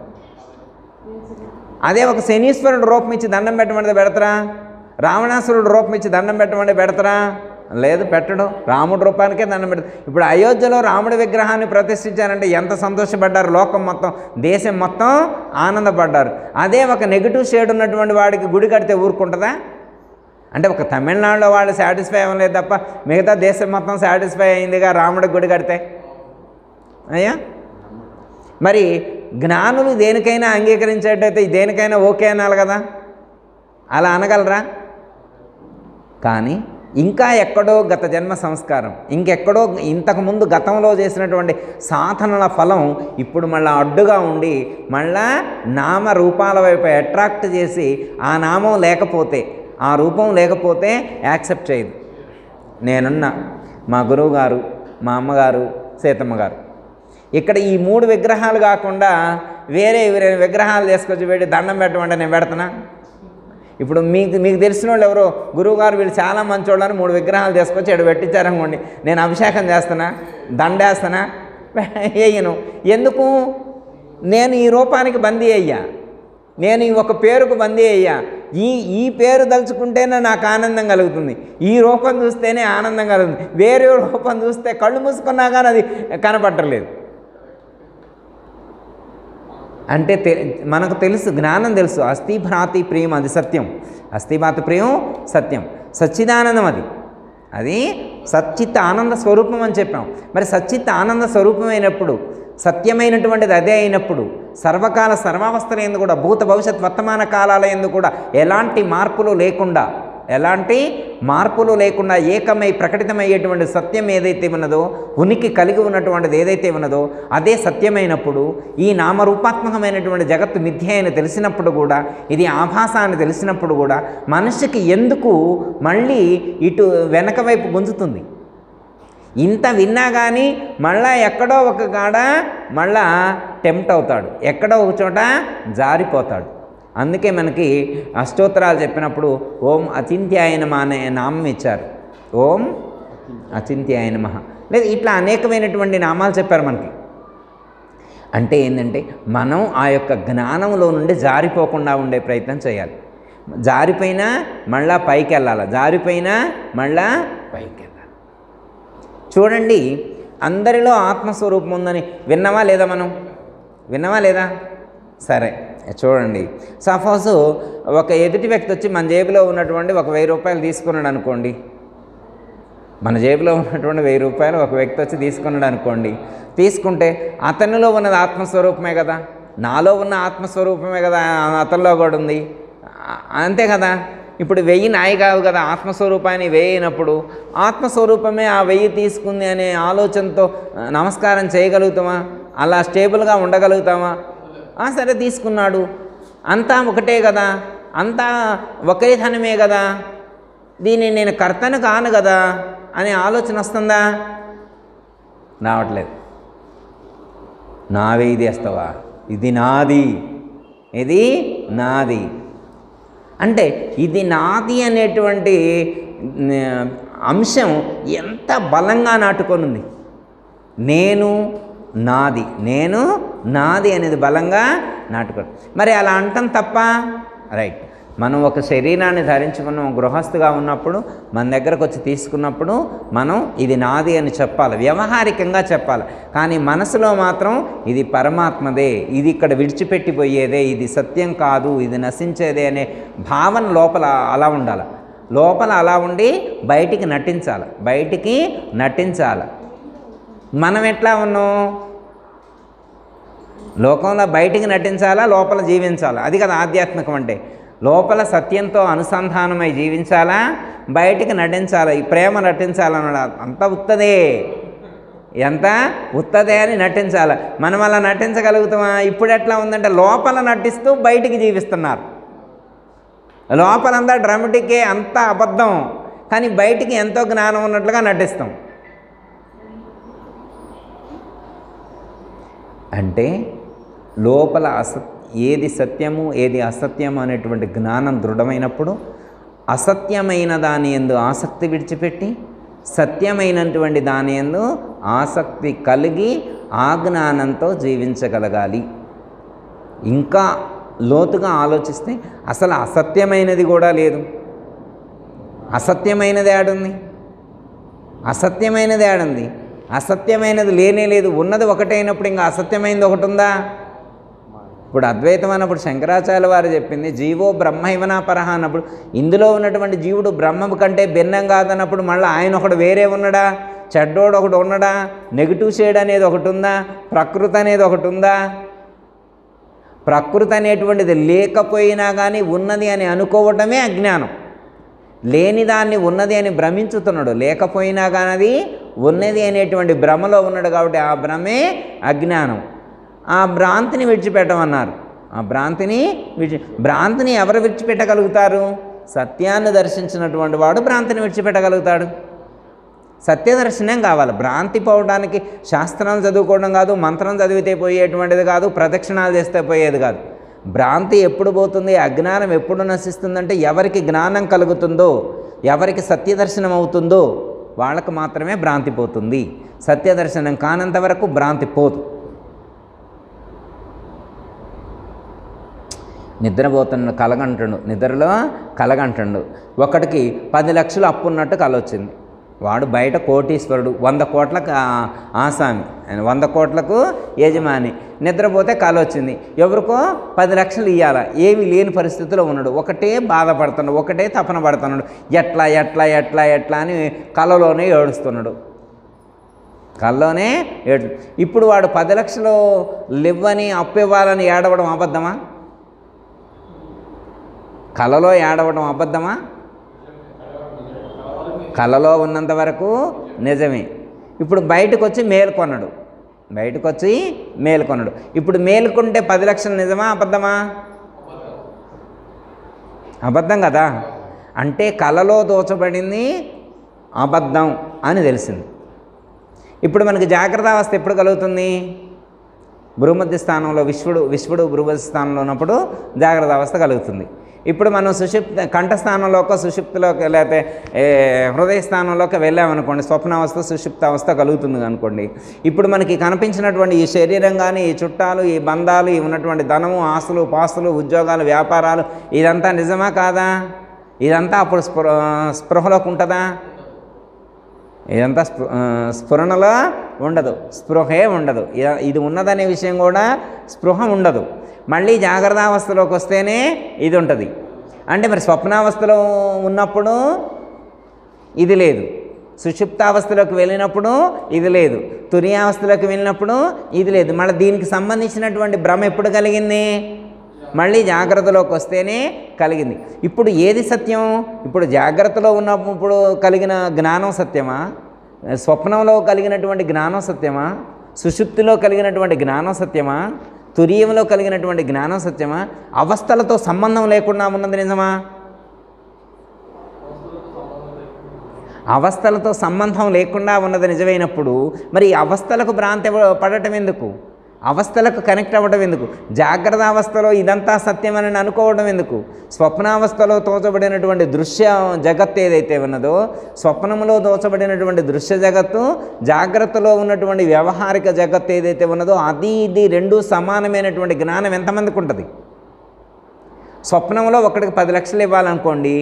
A: అదే ఒక శనీశ్వరుడు రూపం ఇచ్చి దండం పెట్టమంటే పెడతారా? రావణాసురుడు రూపం ఇచ్చి దండం పెట్టమంటే పెడతారా? లేదు, పెట్టడం. రాముడి రూపానికే దండం పెడతారు. ఇప్పుడు అయోధ్యలో రాముడి విగ్రహాన్ని ప్రతిష్ఠించారంటే ఎంత సంతోషపడ్డారు, లోకం మొత్తం, దేశం మొత్తం ఆనందపడ్డారు. అదే ఒక నెగిటివ్ షేడ్ ఉన్నటువంటి వాడికి గుడి కడితే ఊరుకుంటుందా? అంటే ఒక తమిళనాడులో వాళ్ళు సాటిస్ఫై అవ్వలేదు తప్ప మిగతా దేశం మొత్తం సాటిస్ఫై అయిందిగా రాముడికి గుడి కడితే. అయ్యా మరి జ్ఞానులు దేనికైనా అంగీకరించేటైతే దేనికైనా ఓకే అనాలి కదా, అలా అనగలరా? కానీ ఇంకా ఎక్కడో గత జన్మ సంస్కారం, ఇంకెక్కడో ఇంతకుముందు గతంలో చేసినటువంటి సాధనల ఫలం ఇప్పుడు మళ్ళీ అడ్డుగా ఉండి మళ్ళా నామ రూపాల వైపు అట్రాక్ట్ చేసి ఆ నామం లేకపోతే, ఆ రూపం లేకపోతే యాక్సెప్ట్ చేయదు. నేనున్నా, మా గురువు గారు, మా అమ్మగారు, సీతమ్మ గారు, ఇక్కడ ఈ మూడు విగ్రహాలు కాకుండా వేరే విగ్రహాలు తీసుకొచ్చి పెట్టి దండం పెట్టమంటే నేను పెడతానా? ఇప్పుడు మీకు తెలిసిన వాళ్ళు ఎవరో గురువుగారు వీళ్ళు చాలా మంచోళ్ళు అని 3 విగ్రహాలు తీసుకొచ్చి ఇక్కడ పెట్టించారనుకోండి, నేను అభిషేకం చేస్తానా? దండేస్తానా? వేయను. ఎందుకు? నేను ఈ రూపానికి బందీ అయ్యా. నేను ఈ ఒక పేరుకు బందీ అయ్యా, ఈ పేరు తలుచుకుంటేనే నాకు ఆనందం కలుగుతుంది, ఈ రూపం చూస్తేనే ఆనందం కలుగుతుంది, వేరే రూపం చూస్తే కళ్ళు మూసుకున్నా కానీ అది కనపట్టలేదు. అంటే మనకు తెలుసు, జ్ఞానం తెలుసు, అస్థి భ్రాతి ప్రియం అది సత్యం, అస్థి భ్రాతి ప్రియం సత్యం, సచ్చిదానందం అది సచ్చిత్ ఆనంద స్వరూపం అని చెప్పాం. మరి సచ్చిత్ ఆనంద స్వరూపమైనప్పుడు, సత్యమైనటువంటిది అదే అయినప్పుడు, సర్వకాల సర్వావస్థల యందు కూడా, భూత భవిష్యత్ వర్తమాన కాలాల యందు కూడా ఎలాంటి మార్పులు లేకుండా ఏకమై ప్రకటితమయ్యేటువంటి సత్యం ఏదైతే ఉన్నదో, ఉనికి కలిగి ఉన్నటువంటిది ఏదైతే ఉన్నదో అదే సత్యమైనప్పుడు, ఈ నామరూపాత్మకమైనటువంటి జగత్తు మిథ్య అని తెలిసినప్పుడు కూడా, ఇది ఆభాస అని తెలిసినప్పుడు కూడా మనిషికి ఎందుకు మళ్ళీ ఇటు వెనక వైపు గుంజుతుంది? ఇంత విన్నా కానీ మళ్ళా ఎక్కడో ఒక కాడ మళ్ళా టెంప్ట్ అవుతాడు, ఎక్కడో ఒక చోట జారిపోతాడు. అందుకే మనకి అష్టోత్తరాలు చెప్పినప్పుడు ఓం అచింత్యాయ నమః అనే నామం ఇచ్చారు. ఓం అచింత్యాయ నమః, లేదా ఇట్లా అనేకమైనటువంటి నామాలు చెప్పారు మనకి. అంటే ఏంటంటే మనం ఆ యొక్క జ్ఞానంలో నుండి జారిపోకుండా ఉండే ప్రయత్నం చేయాలి. జారిపోయినా మళ్ళా పైకి వెళ్ళాలి, జారిపోయినా మళ్ళా పైకి వెళ్ళాలి. చూడండి, అందరిలో ఆత్మస్వరూపం ఉందని విన్నావా లేదా? సరే చూడండి, సపోజ్ ఒక ఎదుటి వ్యక్తి వచ్చి మన జేబులో ఉన్నటువంటి ఒక 1000 రూపాయలు తీసుకున్నాడు అనుకోండి. మన జేబులో ఉన్నటువంటి 1000 రూపాయలు ఒక వ్యక్తి వచ్చి తీసుకున్నాడు అనుకోండి. తీసుకుంటే అతనిలో ఉన్నది ఆత్మస్వరూపమే కదా, నాలో ఉన్న ఆత్మస్వరూపమే కదా అతనిలో కూడా ఉంది, అంతే కదా. ఇప్పుడు 1000 నాయి కావు కదా, ఆత్మస్వరూపాన్ని 1000 అయినప్పుడు ఆత్మస్వరూపమే ఆ 1000 తీసుకుంది అనే ఆలోచనతో నమస్కారం చేయగలుగుతామా? అలా స్టేబుల్గా ఉండగలుగుతామా? సరే తీసుకున్నాడు, అంతా ఒకటే కదా, అంతా ఒకే ధనమే కదా, దీన్ని నేను కర్తను కాను కదా అనే ఆలోచన వస్తుందా? రావట్లేదు. నావే ఇది వేస్తావా, ఇది నాది అంటే ఇది నాది అనేటువంటి అంశం ఎంత బలంగా నాటుకొని ఉంది. నేను నాది అనేది బలంగా నాటుకొని, మరి అలా అంటాం తప్ప? రైట్. మనం ఒక శరీరాన్ని ధరించుకున్న గృహస్థుగా ఉన్నప్పుడు మన దగ్గరకు వచ్చి తీసుకున్నప్పుడు మనం ఇది నాది అని చెప్పాలి, వ్యవహారికంగా చెప్పాలి. కానీ మనసులో మాత్రం ఇది పరమాత్మదే, ఇది ఇక్కడ విడిచిపెట్టిపోయేదే, ఇది సత్యం కాదు, ఇది నశించేదే అనే భావన లోపల అలా ఉండాలి. లోపల అలా ఉండి బయటికి నటించాలి. మనం ఎట్లా ఉన్నాం? లోకంలో బయటికి నటించాలా, లోపల జీవించాలా? అది కదా ఆధ్యాత్మికం అంటే. లోపల సత్యంతో అనుసంధానమై జీవించాలా, బయటికి నటించాలా, ఈ ప్రేమ నటించాలన్నాడు. అంత ఉత్తదే అని నటించాలి. మనం అలా నటించగలుగుతామా? ఇప్పుడు ఎట్లా ఉందంటే లోపల నటిస్తూ బయటికి జీవిస్తున్నారు. లోపలంతా డ్రామాటికే, అంతా అబద్ధం, కానీ బయటికి ఎంతో జ్ఞానం ఉన్నట్లుగా నటిస్తాం. అంటే లోపల ఏది సత్యము ఏది అసత్యము అనేటువంటి జ్ఞానం దృఢమైనప్పుడు అసత్యమైన దాని యందు ఆసక్తి విడిచిపెట్టి సత్యమైనటువంటి దాని యందు ఆసక్తి కలిగి ఆ జ్ఞానంతో జీవించగలగాలి. ఇంకా లోతుగా ఆలోచిస్తే అసలు అసత్యమైనది కూడా లేదు. అసత్యమైనది ఆడుంది, అసత్యమైనది లేనే లేదు. ఉన్నది ఒకటైనప్పుడు ఇంకా అసత్యమైనది ఒకటి ఉందా? ఇప్పుడు అద్వైతం అన్నప్పుడు శంకరాచార్య వారు చెప్పింది జీవో బ్రహ్మ ఇవనా పరహ అన్నప్పుడు, ఇందులో ఉన్నటువంటి జీవుడు బ్రహ్మము కంటే భిన్నం కాదన్నప్పుడు మళ్ళీ ఆయన ఒకడు వేరే ఉన్నాడా? చెడ్డోడు ఒకటి ఉన్నాడా? నెగిటివ్ షేడ్ అనేది ఒకటి ఉందా? ప్రకృతి అనేది ఒకటి ఉందా? ప్రకృతి అనేటువంటిది లేకపోయినా కానీ ఉన్నది అని అనుకోవటమే అజ్ఞానం. లేని దాన్ని ఉన్నది అని భ్రమించుతున్నాడు, లేకపోయినా కానీ అది ఉన్నది అనేటువంటి భ్రమలో ఉన్నాడు. కాబట్టి ఆ భ్రమే అజ్ఞానం. ఆ భ్రాంతిని విడిచిపెట్టమన్నారు. భ్రాంతిని ఎవరు విడిచిపెట్టగలుగుతారు? సత్యాన్ని దర్శించినటువంటి వాడు భ్రాంతిని విడిచిపెట్టగలుగుతాడు. సత్యదర్శనం కావాలి. భ్రాంతి పోవడానికి శాస్త్రాలు చదువుకోవడం కాదు, మంత్రం చదివితే పోయేటువంటిది కాదు, ప్రదక్షిణాలు చేస్తే పోయేది కాదు. భ్రాంతి ఎప్పుడు పోతుంది, అజ్ఞానం ఎప్పుడు నశిస్తుందంటే ఎవరికి జ్ఞానం కలుగుతుందో, ఎవరికి సత్యదర్శనం అవుతుందో వాళ్ళకు మాత్రమే భ్రాంతి పోతుంది. సత్యదర్శనం కానంత వరకు భ్రాంతి పోదు. నిద్రపోతున్న కలగంటుండు, నిద్రలో కలగంటుండు. ఒకటికి 10 లక్షలు అప్పు ఉన్నట్టు కల వచ్చింది. వాడు బయట కోటీశ్వరుడు, 100 కోట్లకు ఆసామి, 100 కోట్లకు యజమాని. నిద్రపోతే కల వచ్చింది, ఎవరికో 10 లక్షలు ఇవ్వాలా, ఏమీ లేని పరిస్థితిలో ఉన్నాడు. ఒకటే బాధపడుతున్నాడు, ఒకటే తపన పడుతున్నాడు, ఎట్లా ఎట్లా ఎట్లా ఎట్లా అని కలలోనే ఏడుస్తున్నాడు, కల్లోనే ఇప్పుడు వాడు 10 లక్షలు లివ్వని అప్పు ఇవ్వాలని ఏడవడం అబద్ధమా? కలలో ఏడవడం అబద్ధమా? కలలో ఉన్నంత వరకు నిజమే. ఇప్పుడు బయటకు వచ్చి మేలుకొన్నాడు, ఇప్పుడు మేలుకుంటే 10 లక్షలు నిజమా అబద్ధమా? అబద్ధం కదా. అంటే కలలో దోచబడింది అబద్ధం అని తెలిసింది. ఇప్పుడు మనకి జాగ్రత్త అవస్థ ఎప్పుడు కలుగుతుంది? భూమధ్య స్థానంలో విశ్వడు భూమధ్య స్థానంలో ఉన్నప్పుడు జాగ్రత్త అవస్థ కలుగుతుంది. ఇప్పుడు మనం కంఠస్థానంలోకి సుషుప్తిలోకి లేకపోతే హృదయ స్థానంలోకి వెళ్ళామనుకోండి, స్వప్నావస్థ సుషుప్తావస్థ కలుగుతుంది అనుకోండి. ఇప్పుడు మనకి కనిపించినటువంటి ఈ శరీరం కానీ, ఈ చుట్టాలు, ఈ బంధాలు, ఈ ఉన్నటువంటి ధనము, ఆస్తులు, పాస్తులు, ఉద్యోగాలు, వ్యాపారాలు, ఇదంతా నిజమా కాదా? ఇదంతా అప్పుడు స్పృహలోకి ఉంటుందా? ఇదంతా స్ఫురణలో ఉండదు, స్పృహే ఉండదు. ఇది ఉన్నదనే విషయం కూడా స్పృహ ఉండదు. మళ్ళీ జాగ్రత్త అవస్థలోకి వస్తేనే ఇది ఉంటుంది. అంటే మరి స్వప్నావస్థలో ఉన్నప్పుడు ఇది లేదు, సుషుప్తావస్థలోకి వెళ్ళినప్పుడు ఇది లేదు, తురియావస్థలోకి వెళ్ళినప్పుడు ఇది లేదు. మళ్ళీ దీనికి సంబంధించినటువంటి భ్రమ ఎప్పుడు కలిగింది? మళ్ళీ జాగ్రత్తలోకి వస్తేనే కలిగింది. ఇప్పుడు ఏది సత్యం? ఇప్పుడు జాగ్రత్తలో ఉన్నప్పుడు కలిగిన జ్ఞానం సత్యమా? స్వప్నంలో కలిగినటువంటి జ్ఞానం సత్యమా? సుషుప్తిలో కలిగినటువంటి జ్ఞానం సత్యమా? తురీయంలో కలిగినటువంటి జ్ఞానం సత్యమా? అవస్థలతో సంబంధం లేకుండా ఉన్నది నిజమా? అవస్థలతో సంబంధం లేకుండా ఉన్నది నిజమైనప్పుడు మరి అవస్థలకు భ్రాంతి పడటం ఎందుకు? అవస్థలకు కనెక్ట్ అవ్వడం ఎందుకు? జాగ్రత్త అవస్థలో ఇదంతా సత్యమని అనుకోవడం ఎందుకు? స్వప్నావస్థలో తోచబడినటువంటి దృశ్య జగత్తు ఏదైతే ఉన్నదో, స్వప్నంలో తోచబడినటువంటి దృశ్య జగత్తు, జాగ్రత్తలో ఉన్నటువంటి వ్యవహారిక జగత్తు ఏదైతే ఉన్నదో, అది ఇది రెండూ సమానమైనటువంటి జ్ఞానం ఎంతమందికి ఉంటుంది? స్వప్నంలో ఒకటికి 10 లక్షలు ఇవ్వాలనుకోండి,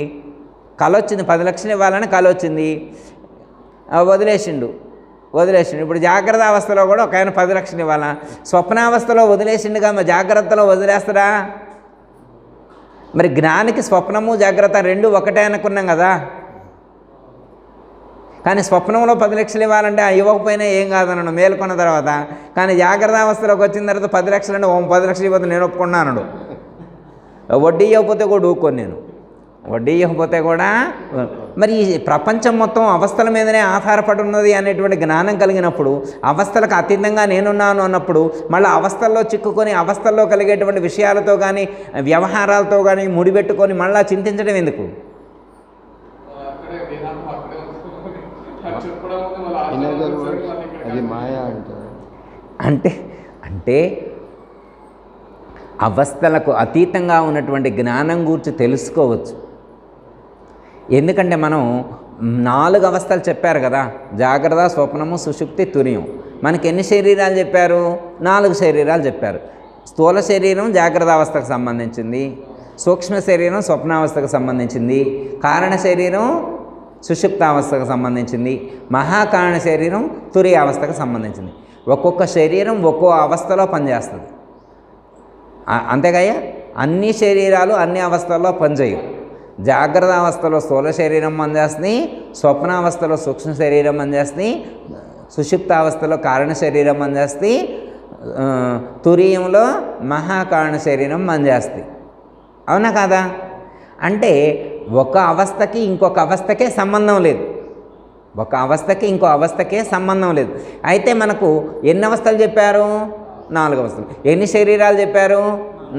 A: కల వచ్చింది, 10 లక్షలు ఇవ్వాలని కల వచ్చింది, వదిలేసిండు. ఇప్పుడు జాగ్రత్త అవస్థలో కూడా ఒక ఆయన 10 లక్షలు ఇవ్వాలా? స్వప్నావస్థలో వదిలేసిండుగా, మరి జాగ్రత్తలో వదిలేస్తారా? మరి జ్ఞానికి స్వప్నము జాగ్రత్త రెండు ఒకటే అనుకున్నాం కదా. కానీ స్వప్నంలో 10 లక్షలు ఇవ్వాలంటే ఇవ్వకపోయినా ఏం కాదన్నాడు మేలుకున్న తర్వాత. కానీ జాగ్రత్త అవస్థలోకి వచ్చిన తర్వాత 10 లక్షలు అంటే 10 లక్షలు ఇవ్వదు నేను ఒప్పుకున్నాను. వడ్డీ ఇవ్వకపోతే కూడా ఊరుకోను నేను, వడ్డీ ఇవ్వకపోతే కూడా. మరి ఈ ప్రపంచం మొత్తం అవస్థల మీదనే ఆధారపడి ఉన్నది అనేటువంటి జ్ఞానం కలిగినప్పుడు, అవస్థలకు అతీతంగా నేనున్నాను అన్నప్పుడు, మళ్ళీ అవస్థల్లో చిక్కుకొని అవస్థల్లో కలిగేటువంటి విషయాలతో కానీ వ్యవహారాలతో కానీ ముడిపెట్టుకొని మళ్ళీ చింతించడం ఎందుకు?
B: అది మాయా అంటారు.
A: అంటే అవస్థలకు అతీతంగా ఉన్నటువంటి జ్ఞానం గురించి తెలుసుకోవచ్చు. ఎందుకంటే మనం 4 అవస్థలు చెప్పారు కదా, జాగ్రత్త, స్వప్నము, సుషుప్తి, తురియం. మనకి ఎన్ని శరీరాలు చెప్పారు? 4 శరీరాలు చెప్పారు. స్థూల శరీరం జాగ్రత్త అవస్థకు సంబంధించింది, సూక్ష్మ శరీరం స్వప్నావస్థకు సంబంధించింది, కారణ శరీరం సుషుప్తావస్థకు సంబంధించింది, మహాకారణ శరీరం తురియ అవస్థకు సంబంధించింది. ఒక్కొక్క శరీరం ఒక్కో అవస్థలో పనిచేస్తుంది. అంతేగాయ అన్ని శరీరాలు అన్ని అవస్థల్లో పనిచేయవు. జాగ్రత్త అవస్థలో స్థూల శరీరం పనిచేస్తుంది, స్వప్నావస్థలో సూక్ష్మ శరీరం పనిచేస్తుంది, సుషుప్తావస్థలో కారణ శరీరం పనిచేస్తుంది, తురీయంలో మహాకారణ శరీరం పనిచేస్తుంది. అవునా కాదా? అంటే ఒక అవస్థకి ఇంకొక అవస్థకే సంబంధం లేదు, ఒక అవస్థకి ఇంకో అవస్థకే సంబంధం లేదు. అయితే మనకు ఎన్ని అవస్థలు చెప్పారు? 4 అవస్థలు. ఎన్ని శరీరాలు చెప్పారు?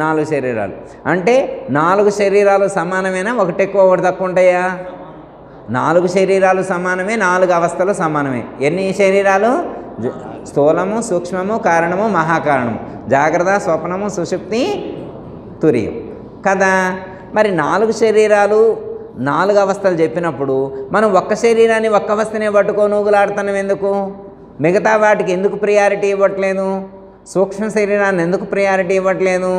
A: 4 శరీరాలు. అంటే 4 శరీరాలు సమానమేనా? ఒకటి ఎక్కువ ఒకటి తక్కువ ఉంటాయా? 4 శరీరాలు సమానమే, 4 అవస్థలు సమానమే. ఎన్ని శరీరాలు? స్థూలము, సూక్ష్మము, కారణము, మహాకారణము, జాగ్రత్త, స్వప్నము, సుషుప్తి, తురియం కదా. మరి 4 శరీరాలు 4 అవస్థలు చెప్పినప్పుడు మనం ఒక్క శరీరాన్ని ఒక్క అవస్థనే పట్టుకొని ఊగులాడుతున్నాం ఎందుకు? మిగతా వాటికి ఎందుకు ప్రియారిటీ ఇవ్వట్లేదు? సూక్ష్మ శరీరాన్ని ఎందుకు ప్రయారిటీ ఇవ్వట్లేదు?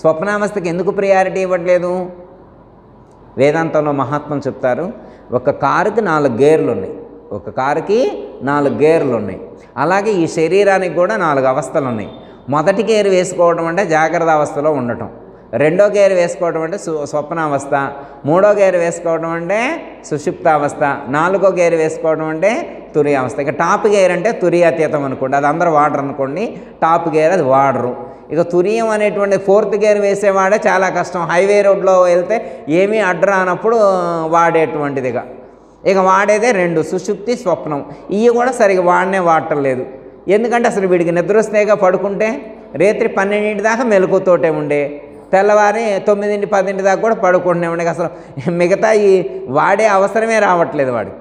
A: స్వప్నావస్థకి ఎందుకు ప్రయారిటీ ఇవ్వట్లేదు? వేదాంతంలో మహాత్ములు చెప్తారు, ఒక కారుకి 4 గేర్లు ఉన్నాయి. ఒక కారుకి 4 గేర్లు ఉన్నాయి. అలాగే ఈ శరీరానికి కూడా 4 అవస్థలు ఉన్నాయి. మొదటి గేరు వేసుకోవడం అంటే జాగ్రత్త అవస్థలో ఉండటం, రెండో గేరు వేసుకోవడం అంటే స్వప్నావస్థ, మూడో గేరు వేసుకోవడం అంటే సుషుప్తావస్థ, నాలుగో గేరు వేసుకోవడం అంటే తురియావస్థ. ఇక టాప్ గేర్ అంటే తురియాతీతం అనుకోండి, అది అందరూ వాడరు అనుకోండి, టాప్ గేర్ అది వాడరు. ఇక తురియం అనేటువంటి 4th గేర్ వేసేవాడే చాలా కష్టం. హైవే రోడ్లో వెళ్తే ఏమీ అడ్డరానప్పుడు వాడేటువంటిది. ఇక వాడేదే 2, సుషుప్తి, స్వప్నం. ఇవి కూడా సరిగా వాడటం లేదు. ఎందుకంటే అసలు వీడికి నిద్ర వస్తేగా పడుకుంటే రాత్రి 12 దాకా మెలకుతోటే ఉండే, తెల్లవారి 9, 10 దాకా కూడా పడుకుంటూనే ఉండే. అసలు మిగతా ఈ వాడే అవసరమే రావట్లేదు వాడికి.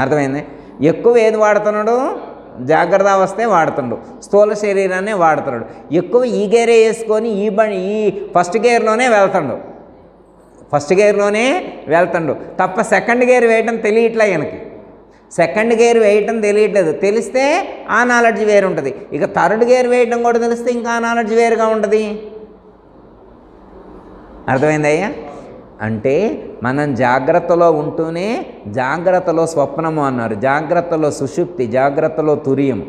A: అర్థమైంది? ఎక్కువ ఏది వాడుతున్నాడు? జాగ్రత్త అవస్థే వాడుతున్నాడు, స్థూల శరీరాన్నే వాడుతున్నాడు. ఎక్కువ ఈ గేరే వేసుకొని ఈ ఫస్ట్ గేర్లోనే వెళ్తాడు తప్ప సెకండ్ గేర్ వేయటం తెలియట్లే. ఈయనకి సెకండ్ గేర్ వేయటం తెలియట్లేదు. తెలిస్తే ఆ నాలెడ్జ్ వేరు ఉంటుంది. ఇక 3rd గేర్ వేయటం కూడా తెలిస్తే ఇంకా ఆ నాలెడ్జ్ వేరుగా ఉంటుంది. అర్థమైందయ్యా? అంటే మనం జాగ్రత్తలో ఉంటూనే జాగ్రత్తలో స్వప్నము అన్నారు, జాగ్రత్తలో సుషుప్తి, జాగ్రత్తలో తురియం.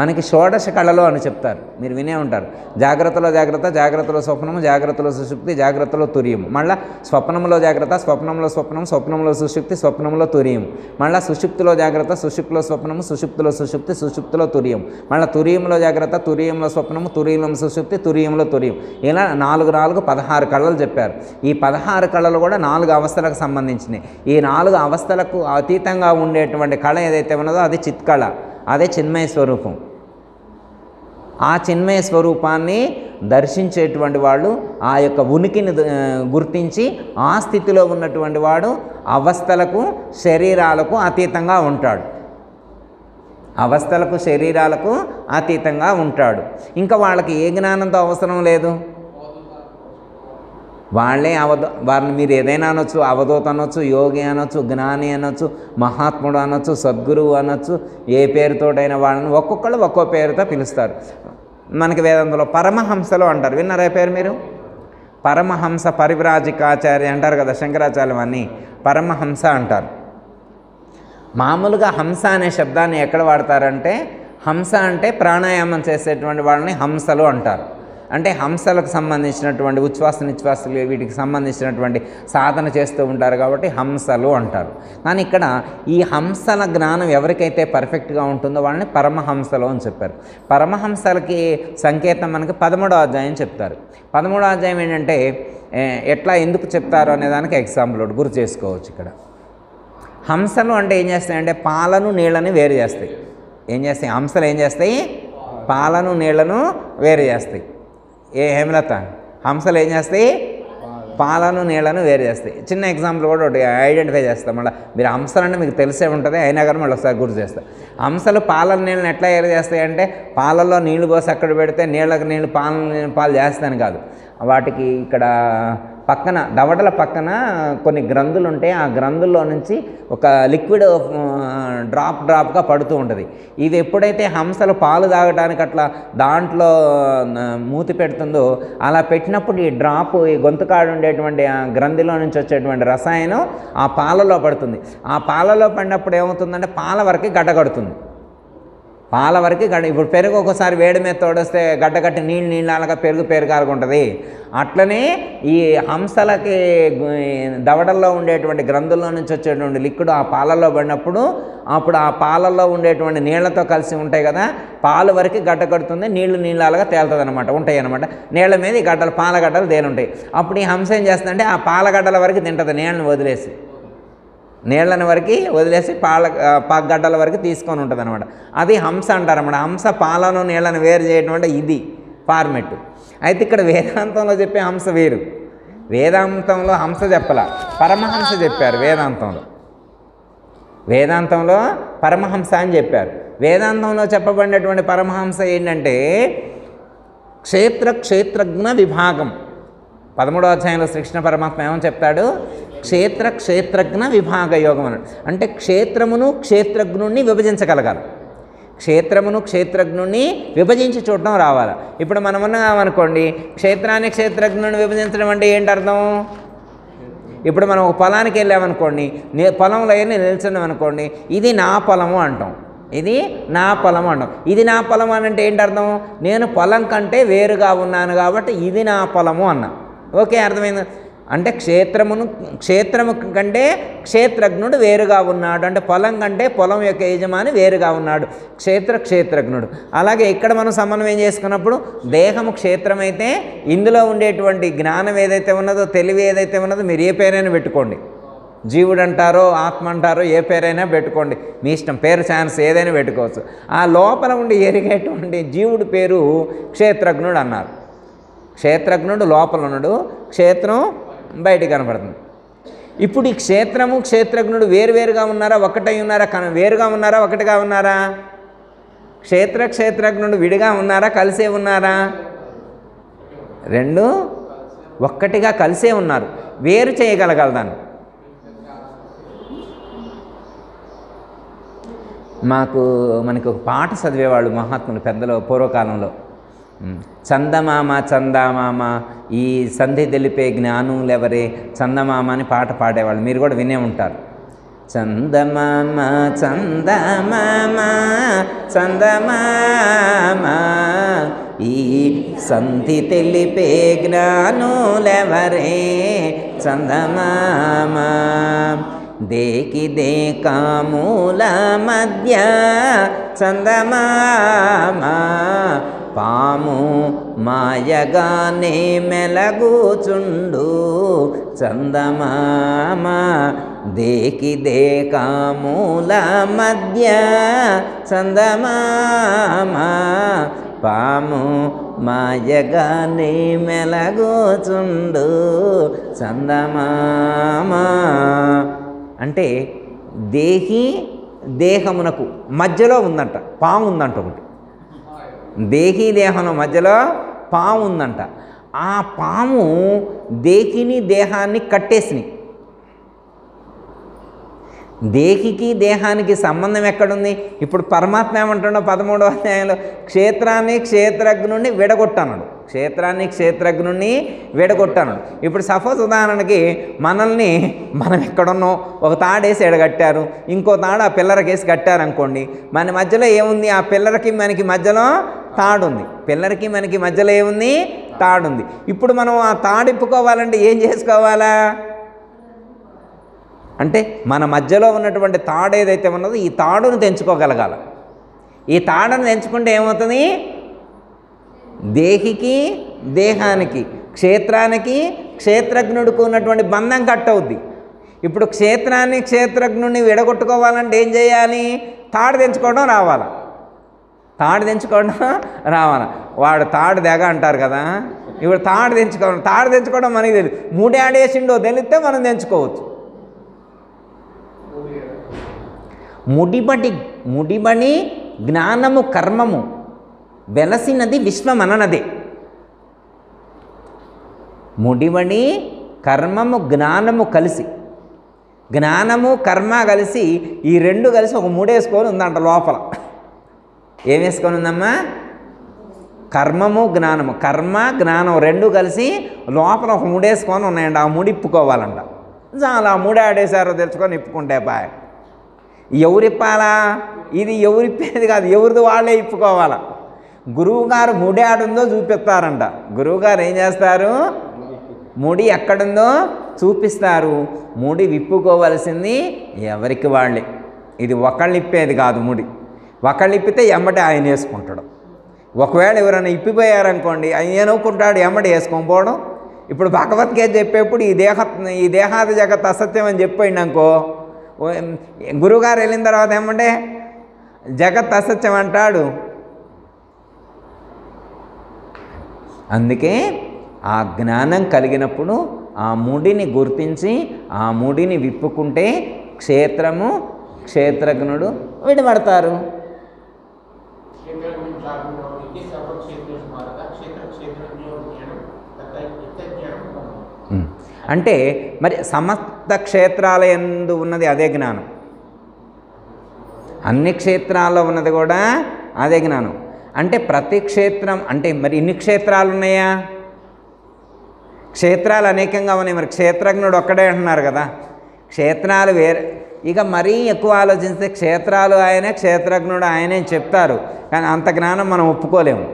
A: మనకి షోడశ కళలు అని చెప్తారు, మీరు వినే ఉంటారు. జాగ్రత్తలో జాగ్రత్త, జాగ్రత్తలో స్వప్నము, జాగ్రత్తలో సుషుప్తి, జాగ్రత్తలో తురియం. మళ్ళీ స్వప్నంలో జాగ్రత్త, స్వప్నంలో స్వప్నం, స్వప్నంలో సుషుప్తి, స్వప్నంలో తురియం. మళ్ళీ సుషుప్తిలో జాగ్రత్త, సుషుప్తిలో స్వప్నము, సుషుప్తిలో సుషుప్తి, సుషుప్తిలో తురియం. మళ్ళీ తురియంలో జాగ్రత్త, తురియంలో స్వప్నము, తురియంలో సుషుప్తి, తురియంలో తురియం. ఇలా 4 16 కళలు చెప్పారు. ఈ 16 కళలు కూడా 4 అవస్థలకు సంబంధించినవి. ఈ 4 అవస్థలకు అతీతంగా ఉండేటువంటి కళ ఏదైతే ఉన్నదో అది చిత్కళ, అదే చిన్మయ స్వరూపం. ఆ చిన్మయ స్వరూపాన్ని దర్శించేటువంటి వాళ్ళు ఆ యొక్క ఉనికిని గుర్తించి ఆ స్థితిలో ఉన్నటువంటి వాడు అవస్థలకు శరీరాలకు అతీతంగా ఉంటాడు. అవస్థలకు శరీరాలకు అతీతంగా ఉంటాడు. ఇంకా వాళ్ళకి ఏ జ్ఞానంతో అవసరం లేదు. వారిని మీరు ఏదైనా అనొచ్చు, అవధూత అనొచ్చు, యోగి అనొచ్చు, జ్ఞాని అనొచ్చు, మహాత్ముడు అనొచ్చు, సద్గురువు అనొచ్చు, ఏ పేరుతోటైనా వాళ్ళని ఒక్కొక్కళ్ళు ఒక్కో పేరుతో పిలుస్తారు. మనకి వేదాంతంలో పరమహంసలు అంటారు. విన్నారా పేరు మీరు? పరమహంస పరివ్రాజికాచార్య అంటారు కదా శంకరాచార్యం అని, పరమహంస అంటారు. మామూలుగా హంస అనే శబ్దాన్ని ఎక్కడ వాడతారంటే, హంస అంటే ప్రాణాయామం చేసేటువంటి వాళ్ళని హంసలు అంటారు. అంటే హంసలకు సంబంధించినటువంటి ఉచ్ఛ్వాస నిశ్వాసలు వీటికి సంబంధించినటువంటి సాధన చేస్తూ ఉంటారు కాబట్టి హంసలు అంటారు. కానీ ఇక్కడ ఈ హంసల జ్ఞానం ఎవరికైతే పర్ఫెక్ట్గా ఉంటుందో వాళ్ళని పరమహంసలు అని చెప్పారు. పరమహంసలకి సంకేతం మనకి 13వ అధ్యాయం చెప్తారు. 13వ అధ్యాయం ఏంటంటే ఎట్లా ఎందుకు చెప్తారు అనే దానికి ఎగ్జాంపుల్ ఒకటి గుర్తు చేసుకోవచ్చు. ఇక్కడ హంసలు అంటే ఏం చేస్తాయంటే పాలను నీళ్ళని వేరు చేస్తాయి. ఏం చేస్తాయి? హంసలు ఏం చేస్తాయి? పాలను నీళ్లను వేరు చేస్తాయి. హేమలత, హంసలు ఏం చేస్తాయి? పాలను నీళ్లను వేరు చేస్తాయి. చిన్న ఎగ్జాంపుల్ కూడా ఒకటి ఐడెంటిఫై చేస్తాం. మళ్ళీ మీరు హంసలంటే మీకు తెలిసే ఉంటుంది, అయినా కానీ మళ్ళీ ఒకసారి గుర్తు చేస్తాం. హంసలు పాలను నీళ్ళని ఎట్లా వేరు చేస్తాయి అంటే, పాలల్లో నీళ్లు పోసి అక్కడ పెడితే నీళ్ళకి నీళ్ళు పాలు చేస్తాను కాదు. వాటికి ఇక్కడ పక్కన దవడల పక్కన కొన్ని గ్రంథులు ఉంటాయి. ఆ గ్రంథుల్లో నుంచి ఒక లిక్విడ్ డ్రాప్గా పడుతూ ఉంటుంది. ఇది ఎప్పుడైతే హంసలు పాలు తాగడానికి అట్లా దాంట్లో మూతి పెడుతుందో అలా పెట్టినప్పుడు ఈ డ్రాప్ ఈ గొంతుకాడు ఉండేటువంటి ఆ గ్రంథిలో నుంచి వచ్చేటువంటి రసాయనం ఆ పాలలో పడుతుంది. ఆ పాలలో పడినప్పుడు ఏమవుతుందంటే పాల వరకు గడ్డగడుతుంది. పాల వరకు ఇప్పుడు పెరుగు ఒకసారి వేడి మీద తోడొస్తే గడ్డగట్టి నీళ్ళలాగా పెరుగు ఉంటుంది. అట్లనే ఈ హంసలకి దవడల్లో ఉండేటువంటి గ్రంథుల్లో నుంచి వచ్చేటువంటి లిక్విడ్ ఆ పాలల్లో పడినప్పుడు అప్పుడు ఆ పాలల్లో ఉండేటువంటి నీళ్లతో కలిసి ఉంటాయి కదా, పాలు వరకు గడ్డగడుతుంది, నీళ్ళలాగా తేలుతుంది అనమాట, ఉంటాయి అనమాట. నీళ్ళ మీద ఈ గడ్డలు పాలగడ్డలు తేలుంటాయి. అప్పుడు ఈ హంస ఏం చేస్తుందంటే ఆ పాలగడ్డల వరకు తింటుంది, నీళ్ళని వదిలేసి నీళ్ళని వరకు వదిలేసి గడ్డల వరకు తీసుకొని ఉంటుంది అనమాట. అది హంస అంటారన్నమాట. హంస పాలను నీళ్ళని వేరు చేయడం అంటే ఇది ఫార్మెట్. అయితే ఇక్కడ వేదాంతంలో చెప్పే హంస వేరు. వేదాంతంలో హంస చెప్పలా, పరమహంస చెప్పారు. వేదాంతంలో పరమహంస అని చెప్పారు. వేదాంతంలో చెప్పబడినటువంటి పరమహంస ఏంటంటే క్షేత్రజ్ఞ విభాగం. 13వ అధ్యాయంలో శ్రీకృష్ణ పరమాత్మ ఏమని చెప్తాడు? క్షేత్రజ్ఞ విభాగ యోగం అన్నాడు. అంటే క్షేత్రమును క్షేత్రజ్ఞుణ్ణి విభజించగలగాలి. క్షేత్రమును క్షేత్రజ్ఞుని విభజించి చూడటం రావాలి. ఇప్పుడు మనం ఉన్నామనుకోండి, క్షేత్రాన్ని క్షేత్రజ్ఞుని విభజించడం అంటే ఏంటి అర్థం? ఇప్పుడు మనం ఒక పొలానికి వెళ్ళామనుకోండి, పొలంలో వెళ్ళి నిల్చున్నాం అనుకోండి, ఇది నా పొలము అంటాం, ఇది నా పొలం అంటాం. ఇది నా పొలం అని అంటే ఏంటి అర్థం? నేను పొలం కంటే వేరుగా ఉన్నాను కాబట్టి ఇది నా పొలము అన్నా. ఓకే, అర్థమైంది. అంటే క్షేత్రము కంటే క్షేత్రజ్ఞుడు వేరుగా ఉన్నాడు, అంటే పొలం కంటే పొలం యొక్క యజమాని వేరుగా ఉన్నాడు, క్షేత్రజ్ఞుడు. అలాగే ఇక్కడ మనం సమన్వయం చేసుకున్నప్పుడు దేహము క్షేత్రమైతే ఇందులో ఉండేటువంటి జ్ఞానం ఏదైతే ఉన్నదో, తెలివి ఏదైతే ఉన్నదో, మీరు ఏ పేరైనా పెట్టుకోండి, జీవుడు అంటారో ఆత్మ అంటారో ఏ పేరైనా పెట్టుకోండి, మీ ఇష్టం, పేరు ఛాన్స్ ఏదైనా పెట్టుకోవచ్చు. ఆ లోపల ఉండి ఎరిగేటువంటి జీవుడు పేరు క్షేత్రజ్ఞుడు అన్నారు. క్షేత్రజ్ఞుడు లోపల ఉన్నాడు, క్షేత్రం బయటికి కనపడుతుంది. ఇప్పుడు ఈ క్షేత్రము క్షేత్రజ్ఞుడు వేరువేరుగా ఉన్నారా, ఒక్కటై ఉన్నారా? వేరుగా ఉన్నారా, ఒకటిగా ఉన్నారా? క్షేత్రజ్ఞుడు విడిగా ఉన్నారా, కలిసే ఉన్నారా? రెండు ఒక్కటిగా కలిసే ఉన్నారు. వేరు చేయగలగలదాన్ని. మనకి ఒక పాట చదివేవాళ్ళు మహాత్ములు పెద్దలు పూర్వకాలంలో, చందమామ చందమామ ఈ సంధి తెలిపే జ్ఞానులెవరే చందమామ అని పాట పాడేవాళ్ళు, మీరు కూడా వినే ఉంటారు. చందమామ చందమామ చందమామ ఈ సంధి తెలిపే జ్ఞానులెవరే చందమామ దేకి దేకామూల మధ్య చందమామ పాము మాయగానే మెలగుచుండు చందమామ దేకి దేకామూల మధ్య చందమామ పాము మాయగానే మెలగుచుండు చందమామ. అంటే దేహమునకు మధ్యలో ఉందంట పాము ఉందంట. ఒకటి దేహంలో మధ్యలో పాము ఉందంట. ఆ పాము దేహాన్ని కట్టేసినాయి. దేహికి దేహానికి సంబంధం ఎక్కడుంది? ఇప్పుడు పరమాత్మ ఏమంటున్నాడు 13వ అధ్యాయంలో, క్షేత్రాన్ని క్షేత్రజ్ఞుడిని విడగొట్టన్నాడు. క్షేత్రాన్ని క్షేత్రజ్ఞుడిని విడగొట్టన్నాడు. ఇప్పుడు సపోజ్ ఉదాహరణకి మనం ఎక్కడున్నాం, ఒక తాడేసి ఎడగట్టారు, ఇంకో తాడు ఆ పిల్లరకేసి కట్టారనుకోండి, మన మధ్యలో ఏముంది? ఆ పిల్లరకి మనకి మధ్యలో తాడుంది. పిల్లరకి మనకి మధ్యలో ఏముంది? తాడుంది. ఇప్పుడు మనం ఆ తాడిప్పుకోవాలంటే ఏం చేసుకోవాలా? అంటే మన మధ్యలో ఉన్నటువంటి తాడు ఏదైతే ఉన్నదో ఈ తాడును తెంచుకోగలగాలి. ఈ తాడును తెంచుకుంటే ఏమవుతుంది? దేహికి దేహానికి క్షేత్రానికి క్షేత్రజ్ఞుడికి ఉన్నటువంటి బంధం కట్ అవుద్ది. ఇప్పుడు క్షేత్రాన్ని క్షేత్రజ్ఞుడిని విడగొట్టుకోవాలంటే ఏం చేయాలి? తాడు తెంచుకోవడం రావాలి. తాడు తెంచుకోవడం రావాలి. వాడు తాడు తెగ అంటారు కదా, ఇప్పుడు తాడు తెంచుకోవడం మనకి తెలియదు. మూడేడేసిండో తెలిస్తే మనం తెంచుకోవచ్చు. ముడిబడి జ్ఞానము కర్మము వెలసినది విశ్వమననదే. ముడిబడి కర్మము జ్ఞానము కలిసి, జ్ఞానము కర్మ కలిసి, ఈ రెండు కలిసి ఒక ముడేసుకొని ఉందంట లోపల. ఏం వేసుకొని ఉందమ్మా? కర్మము జ్ఞానము, కర్మ జ్ఞానం రెండు కలిసి లోపల ఒక ముడేసుకొని ఉన్నాయండి. ఆ ముడి ఇప్పుకోవాలంట. చాలా ముడాడేశారో తెలుసుకొని ఇప్పుకుంటే బాయ్. ఎవరిప్పాలా? ఇది ఎవరిప్పేది కాదు, ఎవరిది వాళ్ళే ఇప్పుకోవాలా. గురువుగారు ముడి ఆడుందో చూపిస్తారంట. గురువుగారు ఏం చేస్తారు? ముడి ఎక్కడుందో చూపిస్తారు. ముడి విప్పుకోవలసింది ఎవరికి వాళ్ళే. ఇది ఒకళ్ళు ఇప్పేది కాదు. ముడి ఒకళ్ళు ఇప్పితే ఎమ్మటి ఆయన వేసుకుంటాడు. ఒకవేళ ఎవరైనా ఇప్పిపోయారనుకోండి, ఆయన ఏనుకుంటాడు, ఎమ్మటి వేసుకోకపోవడం. ఇప్పుడు భగవద్గీత చెప్పేప్పుడు ఈ దేహాది జగత్ అసత్యం అని చెప్పండి అనుకో, గురువుగారు వెళ్ళిన తర్వాత ఏమంటే జగత్ అసత్యం అంటాడు. అందుకే ఆ జ్ఞానం కలిగినప్పుడు ఆ ముడిని గుర్తించి ఆ ముడిని విప్పుకుంటే క్షేత్రము క్షేత్రజ్ఞుడు విడబడతారు. అంటే మరి సమస్త క్షేత్రాల యందు ఉన్నది అదే జ్ఞానం. అన్ని క్షేత్రాల్లో ఉన్నది కూడా అదే జ్ఞానం. అంటే ప్రతి క్షేత్రం అంటే మరి ఇన్ని క్షేత్రాలు ఉన్నాయా? క్షేత్రాలు అనేకంగా ఉన్నాయి. మరి క్షేత్రజ్ఞుడు ఒక్కడే అంటున్నారు కదా, క్షేత్రాలు వేరే. ఇక మరీ ఎక్కువ ఆలోచిస్తే క్షేత్రాలు ఆయనే, క్షేత్రజ్ఞుడు ఆయనే చెప్తారు, కానీ అంత జ్ఞానం మనం ఒప్పుకోలేము.